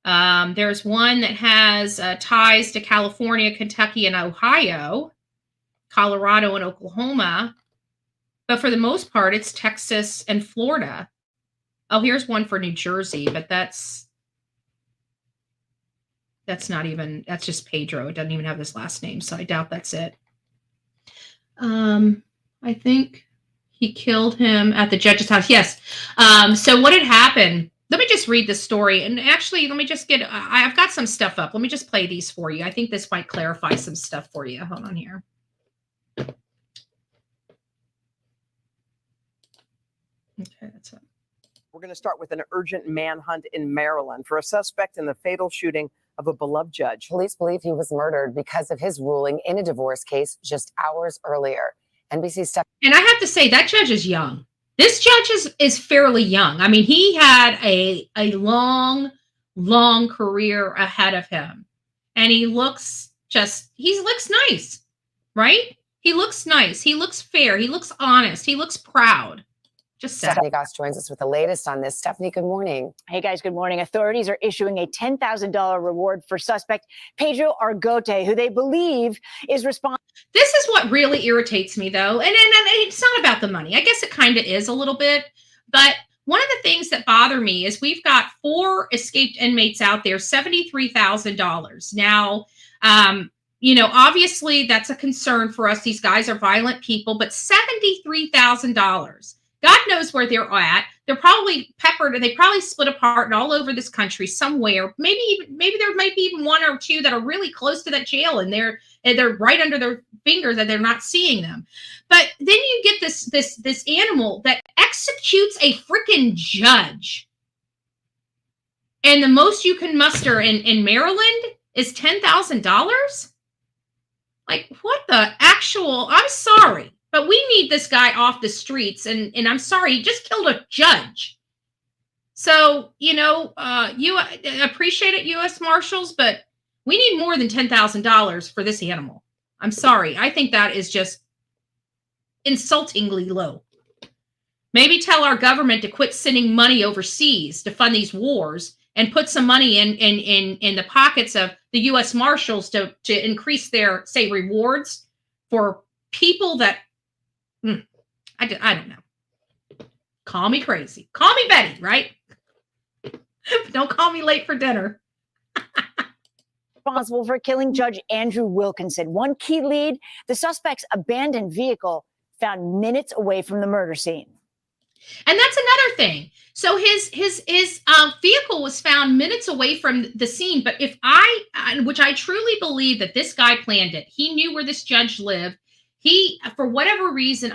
There's one that has ties to California, Kentucky, and Ohio, Colorado, and Oklahoma. But for the most part, it's Texas and Florida. Oh, here's one for New Jersey, but that's not even, that's just Pedro. It doesn't even have this last name, so I doubt that's it. I think he killed him at the judge's house. Yes. So what had happened, let me just read the story. And actually, let me just I've got some stuff up. Let me just play these for you. I think this might clarify some stuff for you. Hold on here. Okay, that's it. We're going to start with an urgent manhunt in Maryland for a suspect in the fatal shooting of a beloved judge. Police believe he was murdered because of his ruling in a divorce case just hours earlier. NBC Steph. And I have to say, that judge is young. This judge is fairly young. I mean, he had a long, long career ahead of him. And he looks nice, right? He looks nice. He looks fair. He looks honest. He looks proud. Just Stephanie Goss joins us with the latest on this. Stephanie, good morning. Hey guys, good morning. Authorities are issuing a $10,000 reward for suspect Pedro Argote, who they believe is responsible. This is what really irritates me, though. And it's not about the money. I guess it kind of is a little bit. But one of the things that bother me is we've got 4 escaped inmates out there, $73,000. Now, obviously that's a concern for us. These guys are violent people, but $73,000. God knows where they're at. They're probably peppered, and they probably split apart and all over this country somewhere. Maybe there might be even 1 or 2 that are really close to that jail, and they're right under their fingers and they're not seeing them. But then you get this animal that executes a freaking judge, and the most you can muster in Maryland is $10,000. Like, what the actual? I'm sorry. But we need this guy off the streets, and I'm sorry, he just killed a judge. So, you appreciate it, U.S. Marshals, but we need more than $10,000 for this animal. I'm sorry. I think that is just insultingly low. Maybe tell our government to quit sending money overseas to fund these wars and put some money in the pockets of the U.S. Marshals to increase their, say, rewards for people that I don't know. Call me crazy. Call me Betty, right? Don't call me late for dinner. Responsible for killing Judge Andrew Wilkinson. One key lead, the suspect's abandoned vehicle found minutes away from the murder scene. And that's another thing. So his vehicle was found minutes away from the scene. But which I truly believe that this guy planned it. He knew where this judge lived. He, for whatever reason,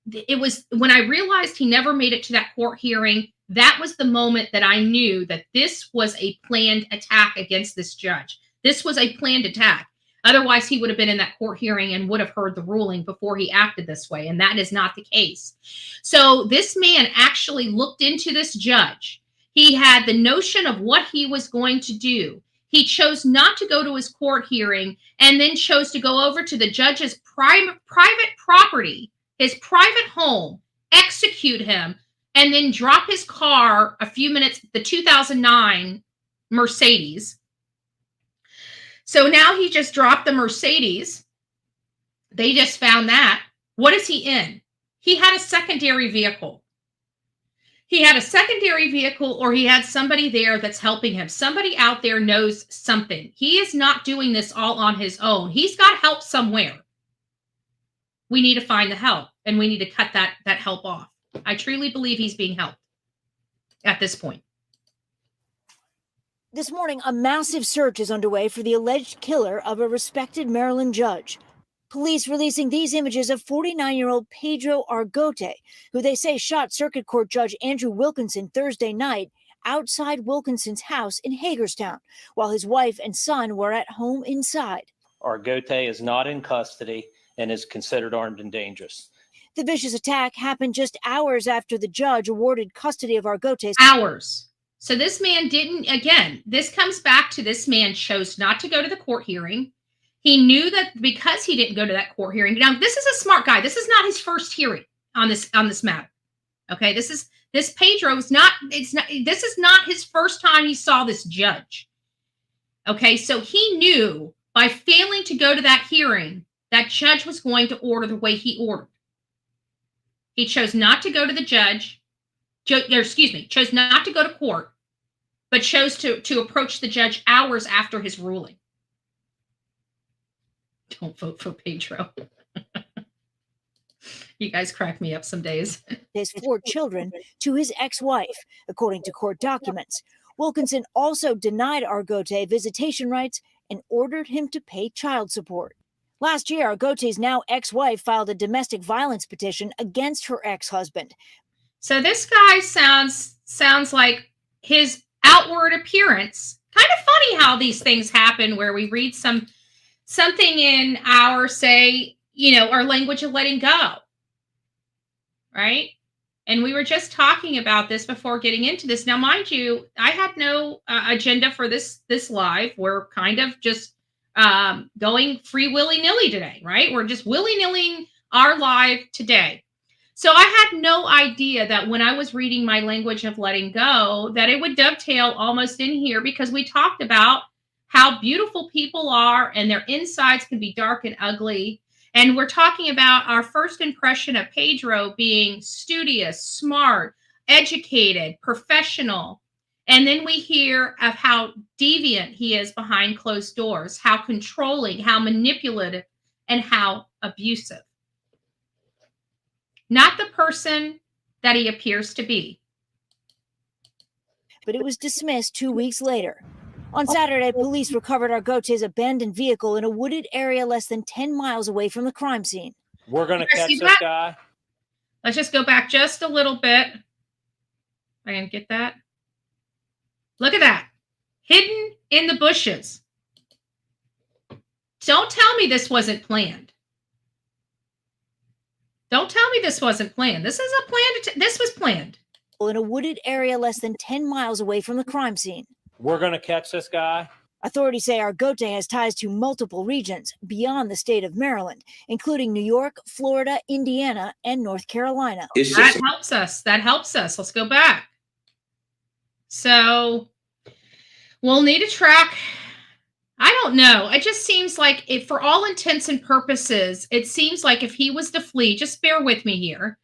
it was when I realized he never made it to that court hearing, that was the moment that I knew that this was a planned attack against this judge. This was a planned attack. Otherwise, he would have been in that court hearing and would have heard the ruling before he acted this way. And that is not the case. So this man actually looked into this judge. He had the notion of what he was going to do. He chose not to go to his court hearing and then chose to go over to the judge's private property, his private home, execute him, and then drop his car a few minutes, the 2009 Mercedes. So now he just dropped the Mercedes. They just found that. What is he in? He had a secondary vehicle. He had a secondary vehicle, or he had somebody there that's helping him. Somebody out there knows something. He is not doing this all on his own. He's got help somewhere. We need to find the help, and we need to cut that help off. I truly believe he's being helped at this point. This morning, a massive search is underway for the alleged killer of a respected Maryland judge. Police releasing these images of 49-year-old Pedro Argote, who they say shot Circuit Court Judge Andrew Wilkinson Thursday night outside Wilkinson's house in Hagerstown, while his wife and son were at home inside. Argote is not in custody and is considered armed and dangerous. The vicious attack happened just hours after the judge awarded custody of Argote. Hours. So this man didn't, again, this comes back to this man chose not to go to the court hearing. He knew that because he didn't go to that court hearing. Now, this is a smart guy. This is not his first hearing on this matter. Okay, this Pedro is not, this is not his first time he saw this judge. Okay, so he knew by failing to go to that hearing, that judge was going to order the way he ordered. He chose not to go to the judge, chose not to go to court, but chose to approach the judge hours after his ruling. Don't vote for Pedro. You guys crack me up some days. His 4 children to his ex-wife, according to court documents. Wilkinson also denied Argote visitation rights and ordered him to pay child support. Last year, Argote's now ex-wife filed a domestic violence petition against her ex-husband. So this guy sounds like his outward appearance. Kind of funny how these things happen, where we read something in our, say, our language of letting go, right? And we were just talking about this before getting into this. Now, mind you, I had no agenda for this live. We're kind of just going free willy-nilly today, right? We're just willy-nillying our live today. So I had no idea that when I was reading my language of letting go, that it would dovetail almost in here, because we talked about how beautiful people are and their insides can be dark and ugly. And we're talking about our first impression of Pedro being studious, smart, educated, professional. And then we hear of how deviant he is behind closed doors, how controlling, how manipulative, and how abusive. Not the person that he appears to be. But it was dismissed 2 weeks later. On Saturday, police recovered Argote's abandoned vehicle in a wooded area less than 10 miles away from the crime scene. We're going to catch this guy. Let's just go back just a little bit. I can get that. Look at that. Hidden in the bushes. Don't tell me this wasn't planned. Don't tell me this wasn't planned. This is a planned. This was planned. In a wooded area less than 10 miles away from the crime scene. We're going to catch this guy. Authorities say Argote has ties to multiple regions beyond the state of Maryland, including New York, Florida, Indiana, and North Carolina. That helps us. That helps us. Let's go back. So we'll need to track. I don't know. It just seems like, if for all intents and purposes, it seems like if he was to flee, just bear with me here.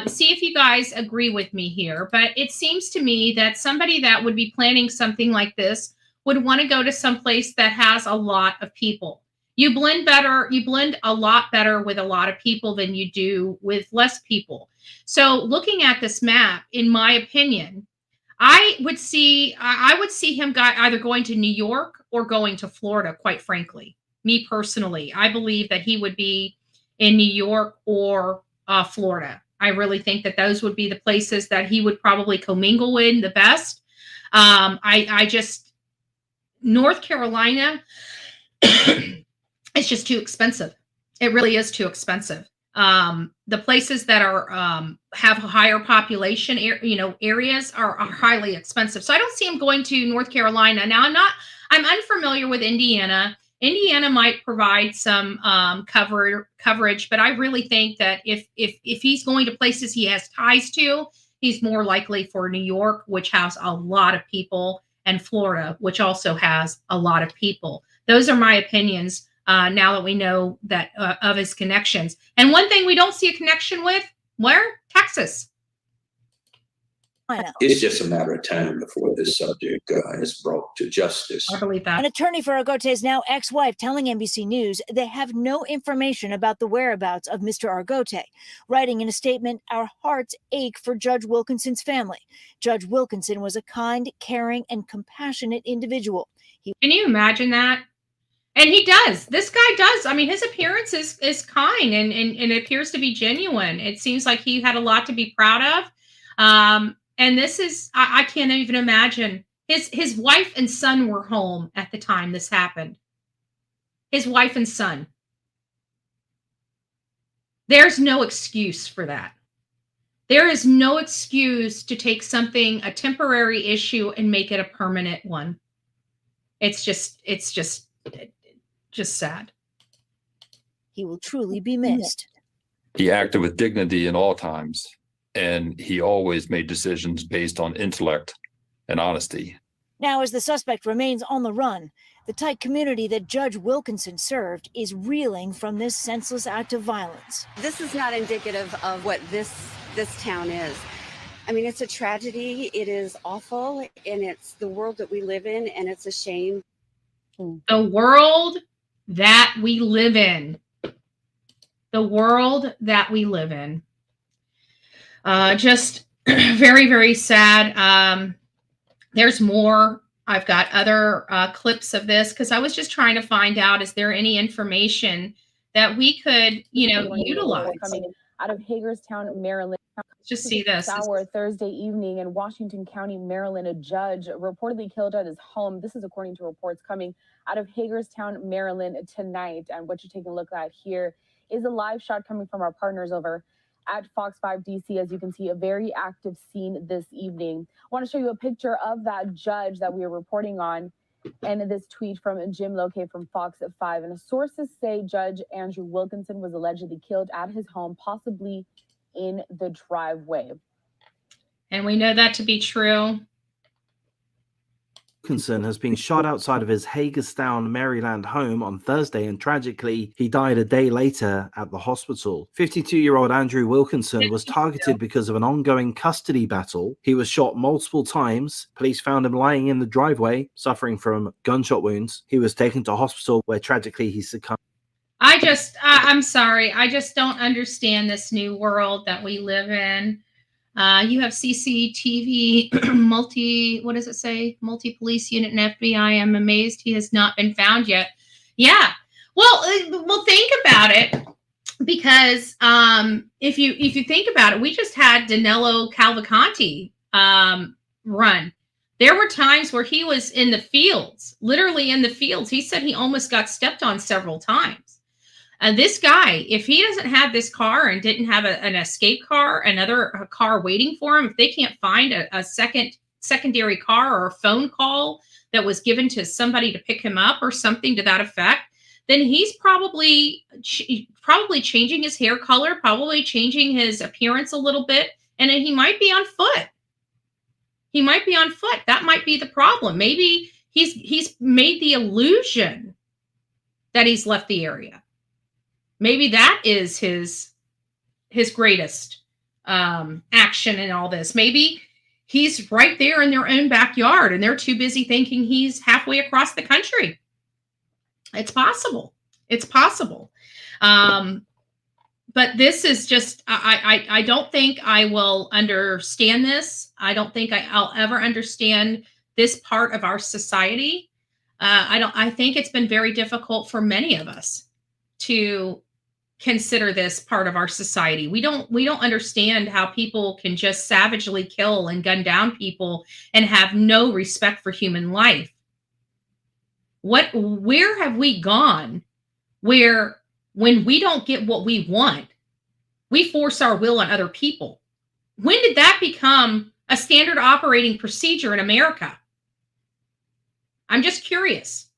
See if you guys agree with me here. But it seems to me that somebody that would be planning something like this would want to go to some place that has a lot of people. You blend a lot better with a lot of people than you do with less people. So looking at this map, in my opinion, I would see him either going to New York or going to Florida, quite frankly. Me personally, I believe that he would be in New York or Florida. I really think that those would be the places that he would probably commingle in the best. North Carolina, it's just too expensive. It really is too expensive. The places that are have higher population, areas are highly expensive. So I don't see him going to North Carolina. Now I'm unfamiliar with Indiana. Indiana might provide some coverage, but I really think that if he's going to places he has ties to, he's more likely for New York, which has a lot of people, and Florida, which also has a lot of people. Those are my opinions. Now that we know that of his connections. And one thing we don't see a connection with, where? Texas. It's just a matter of time before this subject is brought to justice. I believe that. An attorney for Argote's now ex-wife telling NBC News they have no information about the whereabouts of Mr. Argote, writing in a statement, "Our hearts ache for Judge Wilkinson's family. Judge Wilkinson was a kind, caring, and compassionate individual." Can you imagine that? And he does. This guy does. I mean, his appearance is kind and it appears to be genuine. It seems like he had a lot to be proud of. And this is, I can't even imagine. His wife and son were home at the time this happened. His wife and son. There's no excuse for that. There is no excuse to take something, a temporary issue, and make it a permanent one. It's just sad. He will truly be missed. He acted with dignity in all times, and he always made decisions based on intellect and honesty. Now, as the suspect remains on the run, the tight community that Judge Wilkinson served is reeling from this senseless act of violence. This is not indicative of what this town is. I mean, it's a tragedy. It is awful, and it's the world that we live in, and it's a shame. The world that we live in. The world that we live in. Just very, very sad. There's more. I've got other clips of this because I was just trying to find out, is there any information that we could, utilize? Coming out of Hagerstown, Maryland. Just see this. Hour Thursday evening in Washington County, Maryland, a judge reportedly killed at his home. This is according to reports coming out of Hagerstown, Maryland tonight. And what you're taking a look at here is a live shot coming from our partners over at Fox 5 DC. As you can see, a very active scene this evening. I want to show you a picture of that judge that we are reporting on. And this tweet from Jim Lokay from Fox 5. And sources say Judge Andrew Wilkinson was allegedly killed at his home, possibly in the driveway. And we know that to be true. Wilkinson has been shot outside of his Hagerstown, Maryland home on Thursday, and tragically, he died a day later at the hospital. 52-year-old Andrew Wilkinson was targeted because of an ongoing custody battle. He was shot multiple times. Police found him lying in the driveway, suffering from gunshot wounds. He was taken to hospital where tragically he succumbed. I'm sorry. I just don't understand this new world that we live in. You have CCTV, what does it say? Multi-police unit and FBI. I'm amazed he has not been found yet. Yeah. Well, think about it, because if you think about it, we just had Danilo Cavalcanti run. There were times where he was in the fields, literally in the fields. He said he almost got stepped on several times. This guy, if he doesn't have this car and didn't have an escape car, another car waiting for him, if they can't find a secondary car or a phone call that was given to somebody to pick him up or something to that effect, then he's probably changing his hair color, probably changing his appearance a little bit, and then he might be on foot. He might be on foot. That might be the problem. Maybe he's made the illusion that he's left the area. Maybe that is his greatest action in all this. Maybe he's right there in their own backyard and they're too busy thinking he's halfway across the country. It's possible. It's possible. But this is just, I don't think I will understand this. I don't think I'll ever understand this part of our society. I think it's been very difficult for many of us to consider this part of our society. We don't understand how people can just savagely kill and gun down people and have no respect for human life. Where have we gone where when we don't get what we want, We force our will on other people. When did that become a standard operating procedure in America? I'm just curious.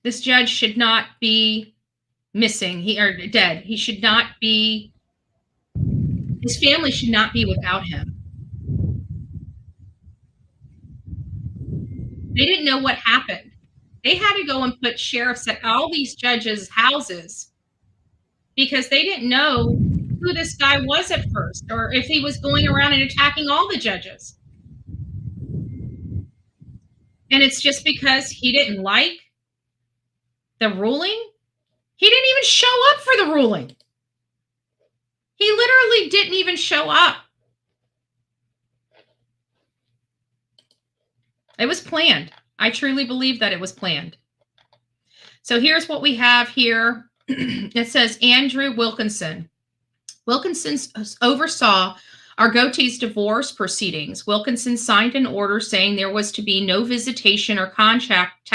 This judge should not be missing. Or dead. He should not be, his family should not be without him. They didn't know what happened. They had to go and put sheriffs at all these judges' houses because they didn't know who this guy was at first, or if he was going around and attacking all the judges. And it's just because he didn't like the ruling. He didn't even show up for the ruling. He literally didn't even show up. It was planned. I truly believe that it was planned. So here's what we have here. It says Andrew Wilkinson. Wilkinson oversaw Argoti's divorce proceedings. Wilkinson signed an order saying there was to be no visitation or contact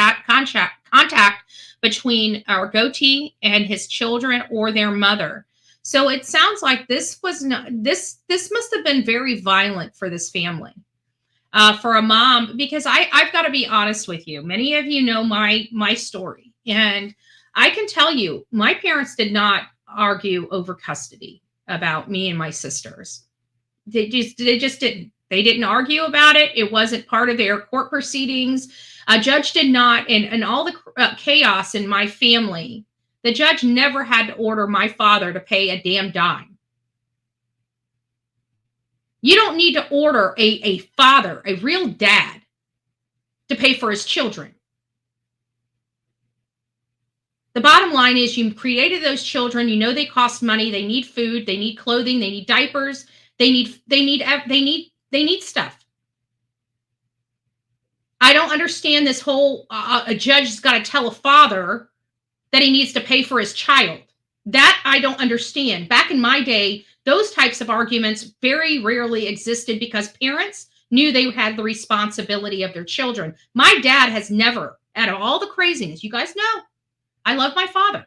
between Argoti and his children or their mother. So it sounds like this was not, this must have been very violent for this family. For a mom, because I've got to be honest with you. Many of you know my story, and I can tell you my parents did not argue over custody about me and my sisters. They just didn't. They didn't argue about it. It wasn't part of their court proceedings. A judge did not, and all the chaos in my family, the judge never had to order my father to pay a damn dime. You don't need to order a father, a real dad, to pay for his children. The bottom line is you created those children. You know they cost money. They need food. They need clothing. They need diapers. They need stuff. I don't understand this whole a judge's got to tell a father that he needs to pay for his child. That I don't understand. Back in my day, those types of arguments very rarely existed because parents knew they had the responsibility of their children. My dad has never, out of all the craziness, you guys know, I love my father.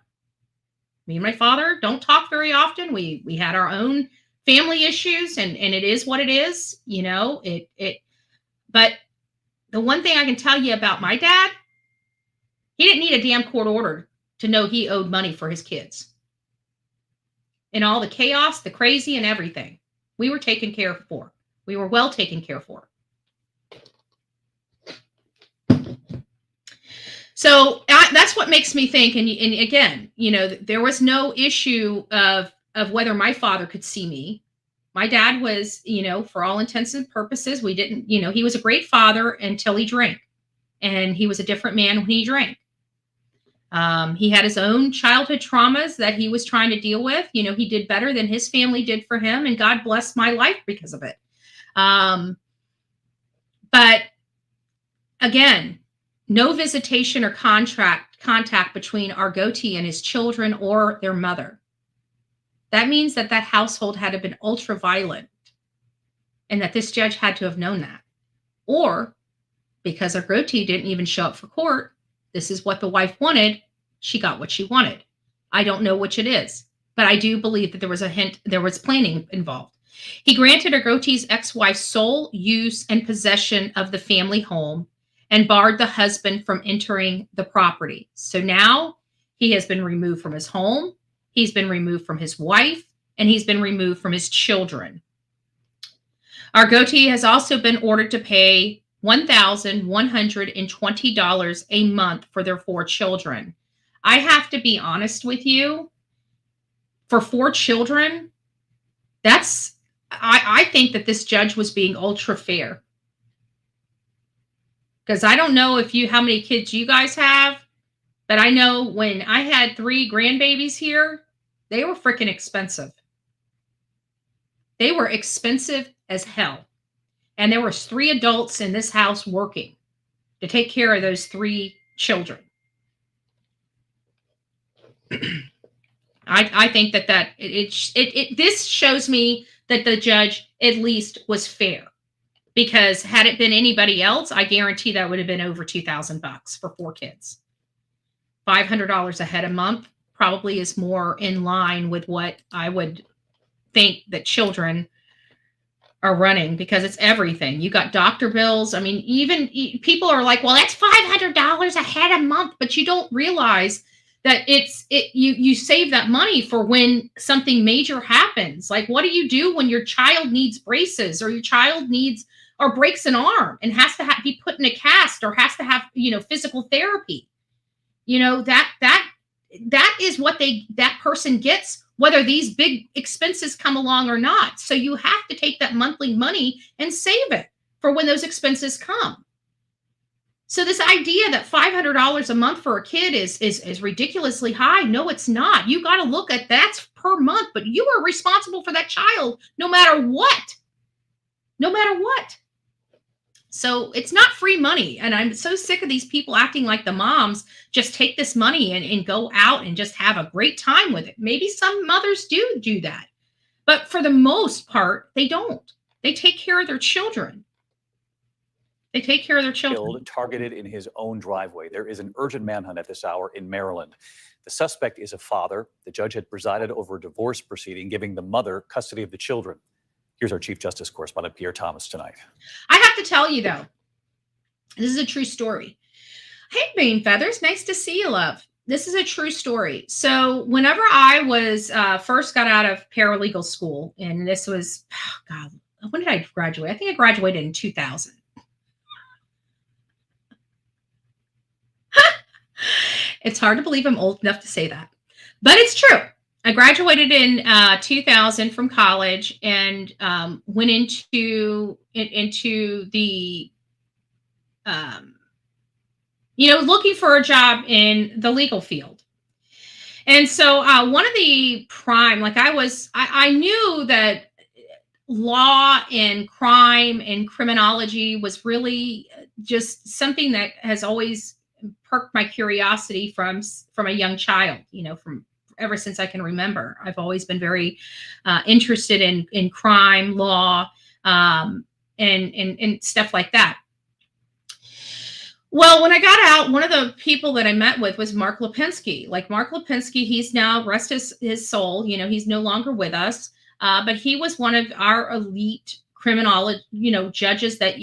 Me and my father don't talk very often. We had our own family issues, and it is what it is, you know, but the one thing I can tell you about my dad, he didn't need a damn court order to know he owed money for his kids. And all the chaos, the crazy, and everything, we were taken care for. We were well taken care for. So that's what makes me think. And again, you know, there was no issue of whether my father could see me. My dad was, you know, for all intents and purposes, we didn't, you know, he was a great father until he drank, and he was a different man when he drank. He had his own childhood traumas that he was trying to deal with. You know, he did better than his family did for him, and God bless my life because of it. But again, no visitation or contact between Argoti and his children or their mother. That means that household had to have been ultra violent, and that this judge had to have known that. Or because Argoti didn't even show up for court, this is what the wife wanted, she got what she wanted. I don't know which it is, but I do believe that there was a hint, there was planning involved. He granted Argoti's ex-wife sole use and possession of the family home and barred the husband from entering the property. So now he has been removed from his home, he's been removed from his wife, and he's been removed from his children. Argoti has also been ordered to pay $1,120 a month for their 4 children. I have to be honest with you, for 4 children, I think that this judge was being ultra fair. Because I don't know how many kids you guys have, but I know when I had 3 grandbabies here, they were freaking expensive. They were expensive as hell. And there was 3 adults in this house working to take care of those 3 children. I think that this shows me that the judge at least was fair, because had it been anybody else, I guarantee that would have been over $2,000 for 4 kids. $500 a head a month probably is more in line with what I would think that children are running, because it's everything. You got doctor bills. I mean, even people are like, well, that's $500 a head a month, but you don't realize that you save that money for when something major happens. Like, what do you do when your child needs braces, or your child needs or breaks an arm and has to be put in a cast, or has to have, physical therapy? That is what that person gets, whether these big expenses come along or not. So you have to take that monthly money and save it for when those expenses come. So this idea that $500 a month for a kid is ridiculously high. No, it's not. You got to look at that's per month, but you are responsible for that child no matter what. No matter what. So it's not free money. And I'm so sick of these people acting like the moms just take this money and go out and just have a great time with it. Maybe some mothers do that. But for the most part, they don't. They take care of their children. They take care of their children. Killed, targeted in his own driveway. There is an urgent manhunt at this hour in Maryland. The suspect is a father. The judge had presided over a divorce proceeding, giving the mother custody of the children. Here's our Chief Justice correspondent, Pierre Thomas, tonight. I have to tell you, though, this is a true story. Hey, Bane Feathers, nice to see you, love. This is a true story. So whenever I was first got out of paralegal school, and this was, God, when did I graduate? I think I graduated in 2000. It's hard to believe I'm old enough to say that, but it's true. I graduated in 2000 from college and went into the, looking for a job in the legal field. And so one of the prime, I knew that law and crime and criminology was really just something that has always perked my curiosity from a young child, from ever since I can remember. I've always been very interested in crime, law, and stuff like that. Well, when I got out, one of the people that I met with was Mark Lipinski. Like Mark Lipinski, he's now, rest his soul, he's no longer with us, but he was one of our elite criminology, judges that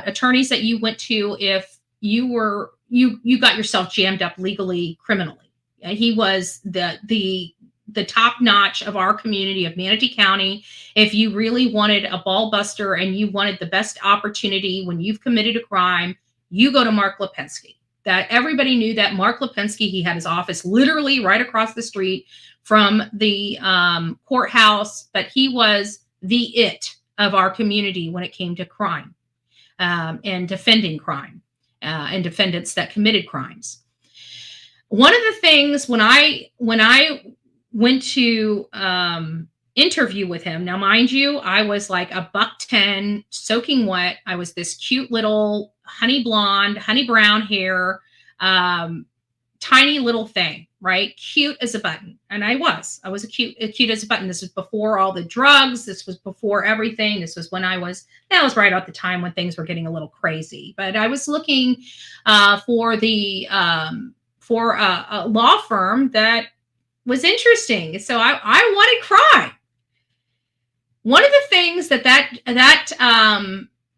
attorneys that you went to if you got yourself jammed up legally, criminally. He was the top notch of our community of Manatee County. If you really wanted a ball buster and you wanted the best opportunity when you've committed a crime, you go to Mark Lipinski. That everybody knew that Mark Lipinski, he had his office literally right across the street from the courthouse, but he was the it of our community when it came to crime and defending crime and defendants that committed crimes. One of the things when I went to interview with him, now mind you, I was like a $110, soaking wet. I was this cute little honey blonde, honey brown hair, tiny little thing, right? Cute as a button. And I was cute as a button. This was before all the drugs. This was before everything. This was when that was right at the time when things were getting a little crazy. But I was looking for a law firm that was interesting. So I wanted crime. One of the things that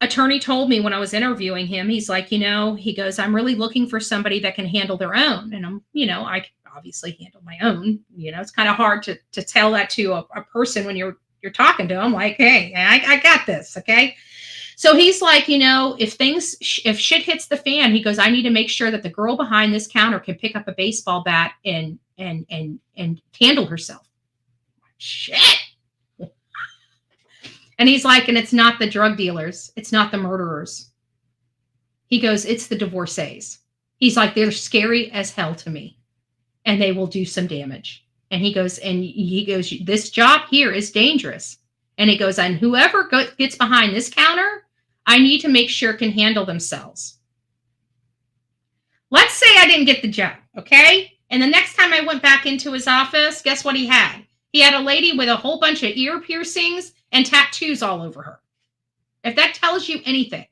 attorney told me when I was interviewing him, he's like, he goes, I'm really looking for somebody that can handle their own. And I can obviously handle my own. It's kind of hard to tell that to a person when you're talking to them, like, hey, I got this. Okay. So he's like, if shit hits the fan, he goes, I need to make sure that the girl behind this counter can pick up a baseball bat and handle herself. Shit. And he's like, and it's not the drug dealers. It's not the murderers. He goes, it's the divorcees. He's like, they're scary as hell to me and they will do some damage. And he goes, this job here is dangerous. And he goes, and whoever gets behind this counter, I need to make sure can handle themselves. Let's say I didn't get the job, okay? And the next time I went back into his office, guess what he had? He had a lady with a whole bunch of ear piercings and tattoos all over her. If that tells you anything.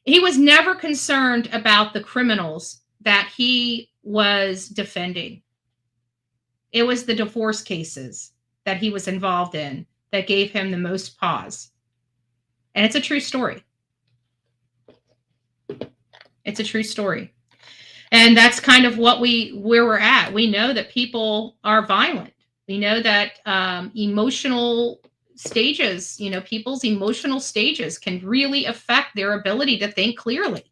He was never concerned about the criminals that he was defending. It was the divorce cases that he was involved in that gave him the most pause. And it's a true story. It's a true story. And that's kind of where we're at. We know that people are violent. We know that emotional stages, people's emotional stages can really affect their ability to think clearly.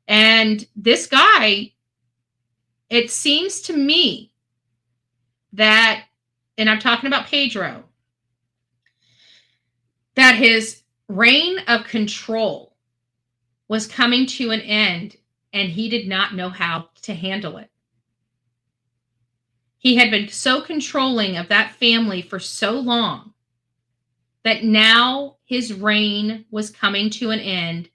And this guy, it seems to me that, and I'm talking about Pedro, that his reign of control was coming to an end and he did not know how to handle it. He had been so controlling of that family for so long that now his reign was coming to an end,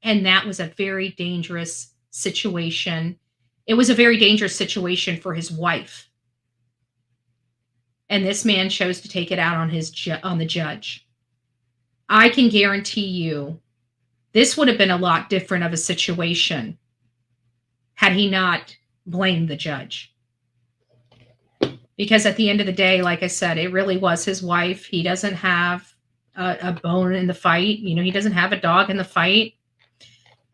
and that was a very dangerous situation. It was a very dangerous situation for his wife. And this man chose to take it out on the judge. I can guarantee you this would have been a lot different of a situation had he not blamed the judge. Because at the end of the day, like I said, it really was his wife. He doesn't have a bone in the fight. He doesn't have a dog in the fight.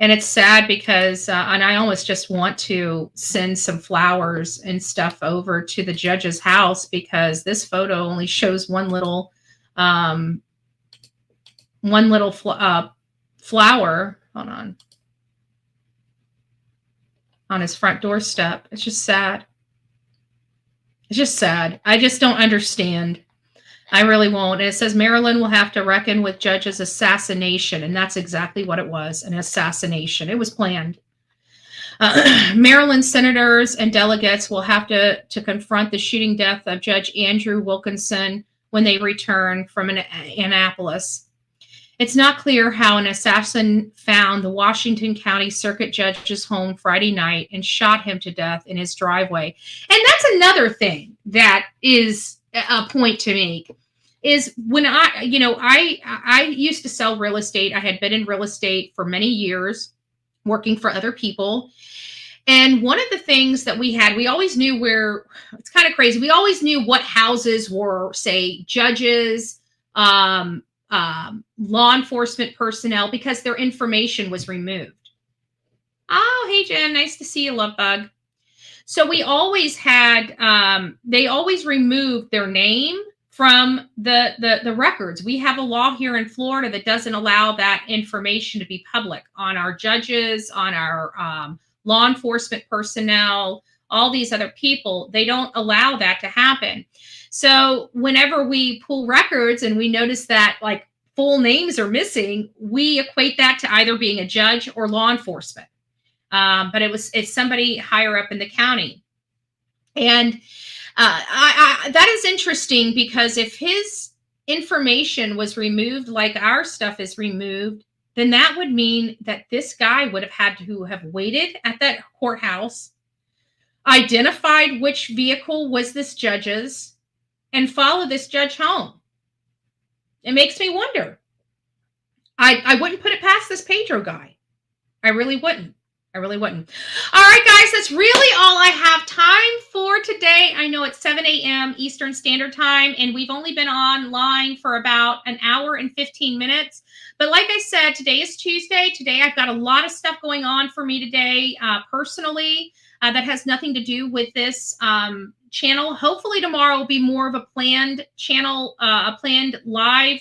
And it's sad because, and I almost just want to send some flowers and stuff over to the judge's house, because this photo only shows one little flower. Hold on his front doorstep. It's just sad. It's just sad. I just don't understand. I really won't. And it says Maryland will have to reckon with Judge's assassination. And that's exactly what it was, an assassination. It was planned. Maryland senators and delegates will have to confront the shooting death of Judge Andrew Wilkinson when they return from Annapolis. It's not clear how an assassin found the Washington County Circuit Judge's home Friday night and shot him to death in his driveway. And that's another thing that is a point to make, is when I used to sell real estate. I had been in real estate for many years, working for other people. And one of the things that we always knew it's kind of crazy. We always knew what houses were, say, judges, law enforcement personnel, because their information was removed. Oh, hey, Jen, nice to see you, love bug. So we always had, they always removed their name from the records. We have a law here in Florida that doesn't allow that information to be public on our judges, on our law enforcement personnel, all these other people. They don't allow that to happen. So whenever we pull records and we notice that like full names are missing, we equate that to either being a judge or law enforcement. But it's somebody higher up in the county. And that is interesting, because if his information was removed like our stuff is removed, then that would mean that this guy would have had to have waited at that courthouse, identified which vehicle was this judge's, and follow this judge home. It makes me wonder. I wouldn't put it past this Pedro guy. I really wouldn't. All right, guys, that's really all I have time for today. I know it's 7 a.m. Eastern Standard Time, and we've only been online for about an hour and 15 minutes. But like I said, today is Tuesday. Today I've got a lot of stuff going on for me today personally that has nothing to do with this channel. Hopefully tomorrow will be more of a planned channel, a planned live.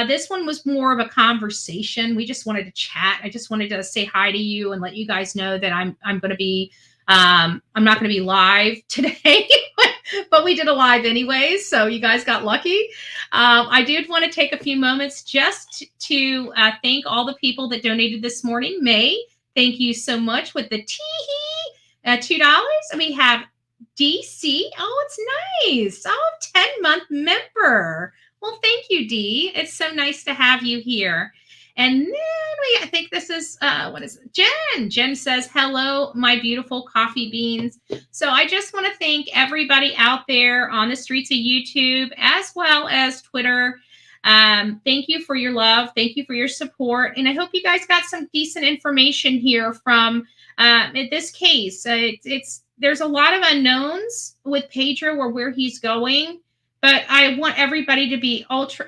This one was more of a conversation. We just wanted to chat. I just wanted to say hi to you and let you guys know that I'm going to be, I'm not going to be live today, but we did a live anyways. So you guys got lucky. I did want to take a few moments just to thank all the people that donated this morning. May, thank you so much with the $2. And we have DC. Oh, it's nice. Oh, 10-month member. Well, thank you, Dee. It's so nice to have you here. And then I think this is, what is it? Jen. Jen says, hello, my beautiful coffee beans. So I just want to thank everybody out there on the streets of YouTube as well as Twitter. Thank you for your love. Thank you for your support. And I hope you guys got some decent information here from In this case, there's a lot of unknowns with Pedro or where he's going, but I want everybody to be ultra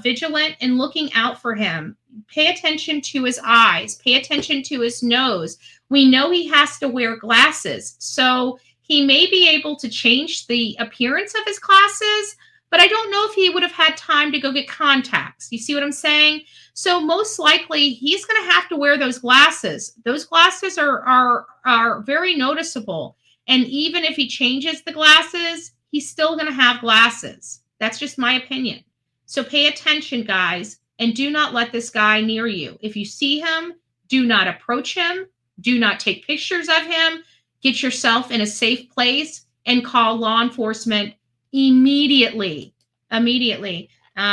vigilant and looking out for him. Pay attention to his eyes. Pay attention to his nose. We know he has to wear glasses, so he may be able to change the appearance of his glasses, but I don't know if he would have had time to go get contacts. You see what I'm saying? So most likely he's going to have to wear those glasses. Those glasses are very noticeable. And even if he changes the glasses, he's still going to have glasses. That's just my opinion. So pay attention, guys, and do not let this guy near you. If you see him, do not approach him. Do not take pictures of him. Get yourself in a safe place and call law enforcement immediately.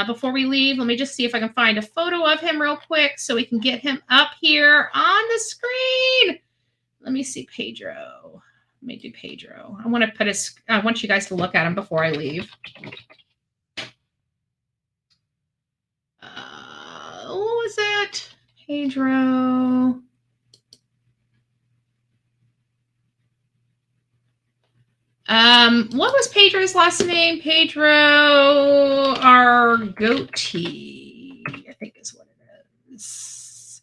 Before we leave, let me just see if I can find a photo of him real quick so we can get him up here on the screen. Let me see Pedro. Let me do Pedro. I want you guys to look at him before I leave. What was that? Pedro. What was Pedro's last name? Pedro Argote, I think is what it is.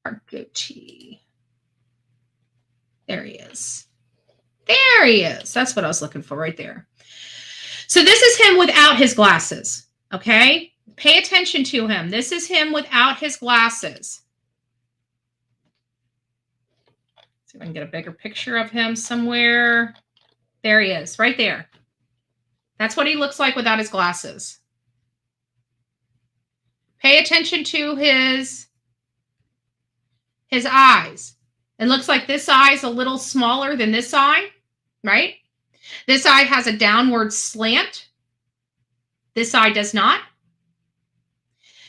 Argote. There he is. There he is. That's what I was looking for right there. So this is him without his glasses, okay? Pay attention to him. This is him without his glasses. See if I can get a bigger picture of him somewhere. There he is, right there. That's what he looks like without his glasses. Pay attention to his eyes. It looks like this eye is a little smaller than this eye, right? This eye has a downward slant. This eye does not.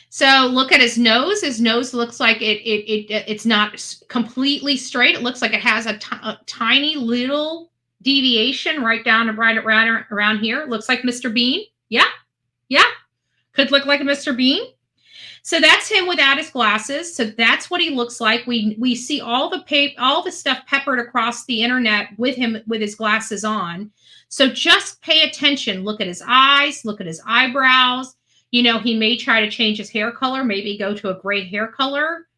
So look at his nose. His nose looks like it's not completely straight. It looks like it has a tiny little deviation right around here. It looks like Mr. Bean. Yeah. Could look like a Mr. Bean. So that's him without his glasses. So that's what he looks like. We see all the stuff peppered across the internet with him with his glasses on. So just pay attention. Look at his eyes. Look at his eyebrows. You know, he may try to change his hair color. Maybe go to a gray hair color.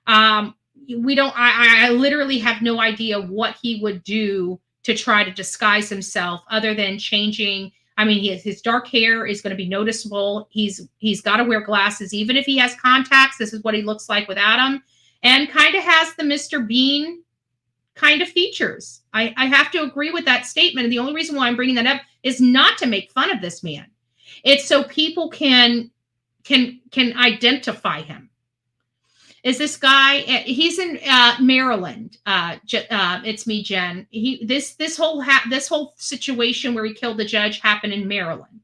I literally have no idea what he would do to try to disguise himself other than changing. I mean, his dark hair is going to be noticeable. He's got to wear glasses. Even if he has contacts, this is what he looks like without them. And kind of has the Mr. Bean kind of features. I have to agree with that statement. And the only reason why I'm bringing that up is not to make fun of this man. It's so people can identify him. Is this guy? He's in Maryland. It's me, Jen. This whole situation where he killed the judge happened in Maryland.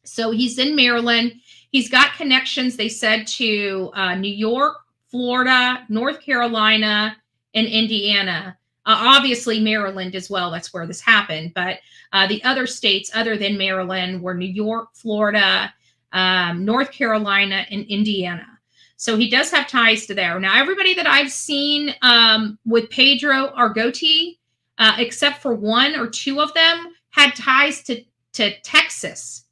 So he's in Maryland. He's got connections. They said to New York, Florida, North Carolina, and Indiana. Obviously Maryland as well. That's where this happened. But the other states other than Maryland were New York, Florida, North Carolina, and Indiana. So he does have ties to there. Now, everybody that I've seen with Pedro Argote, except for one or two of them, had ties to Texas.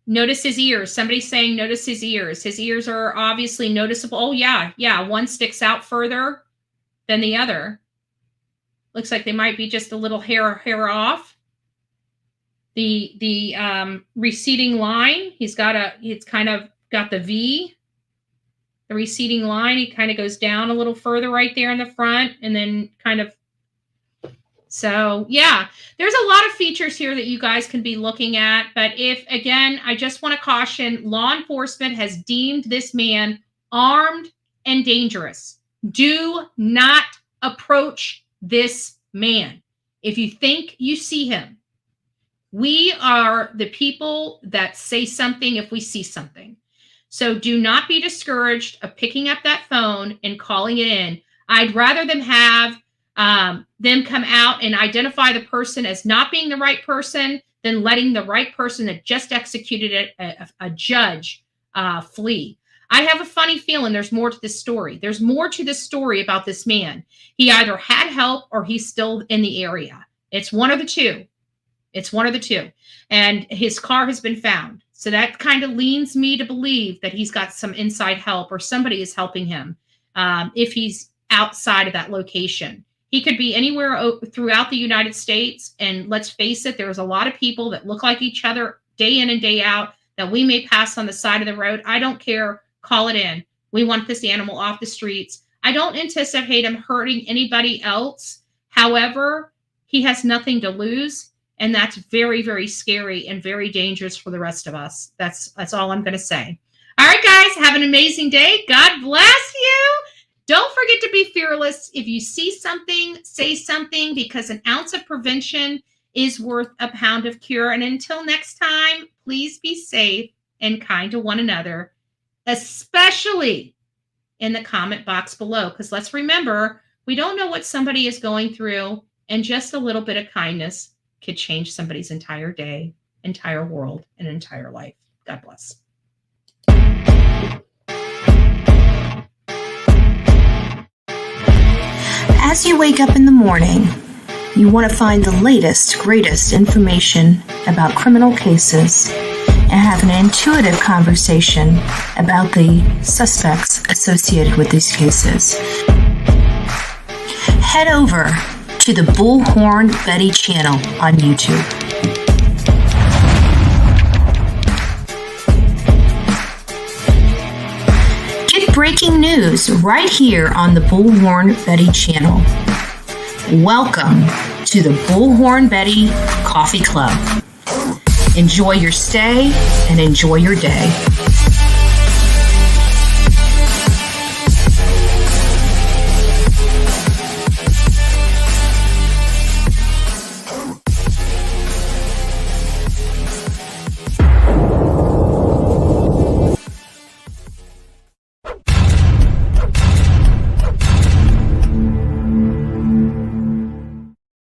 Notice his ears. Somebody's saying notice his ears. His ears are obviously noticeable. Oh, yeah. One sticks out further than the other. Looks like they might be just a little hair off. The receding line, it's kind of got the V. The receding line, he kind of goes down a little further right there in the front and then kind of. So yeah, there's a lot of features here that you guys can be looking at. But again, I just want to caution, law enforcement has deemed this man armed and dangerous. Do not approach this man. If you think you see him, we are the people that say something if we see something. So do not be discouraged of picking up that phone and calling it in. I'd rather them have them come out and identify the person as not being the right person than letting the right person that just executed a judge flee. I have a funny feeling there's more to this story. There's more to this story about this man. He either had help or he's still in the area. It's one of the two. It's one of the two. And his car has been found. So that kind of leans me to believe that he's got some inside help or somebody is helping him if he's outside of that location. He could be anywhere throughout the United States. And let's face it, there's a lot of people that look like each other day in and day out that we may pass on the side of the road. I don't care. Call it in. We want this animal off the streets. I don't anticipate him hurting anybody else. However, he has nothing to lose. And that's very, very scary and very dangerous for the rest of us. That's all I'm going to say. All right, guys, have an amazing day. God bless you. Don't forget to be fearless. If you see something, say something, because an ounce of prevention is worth a pound of cure. And until next time, please be safe and kind to one another, especially in the comment box below. Because let's remember, we don't know what somebody is going through, and just a little bit of kindness could change somebody's entire day, entire world, and entire life. God bless. As you wake up in the morning, you want to find the latest, greatest information about criminal cases and have an intuitive conversation about the suspects associated with these cases. Head over to the Bullhorn Betty channel on YouTube. Get breaking news right here on the Bullhorn Betty channel. Welcome to the Bullhorn Betty Coffee Club. Enjoy your stay and enjoy your day.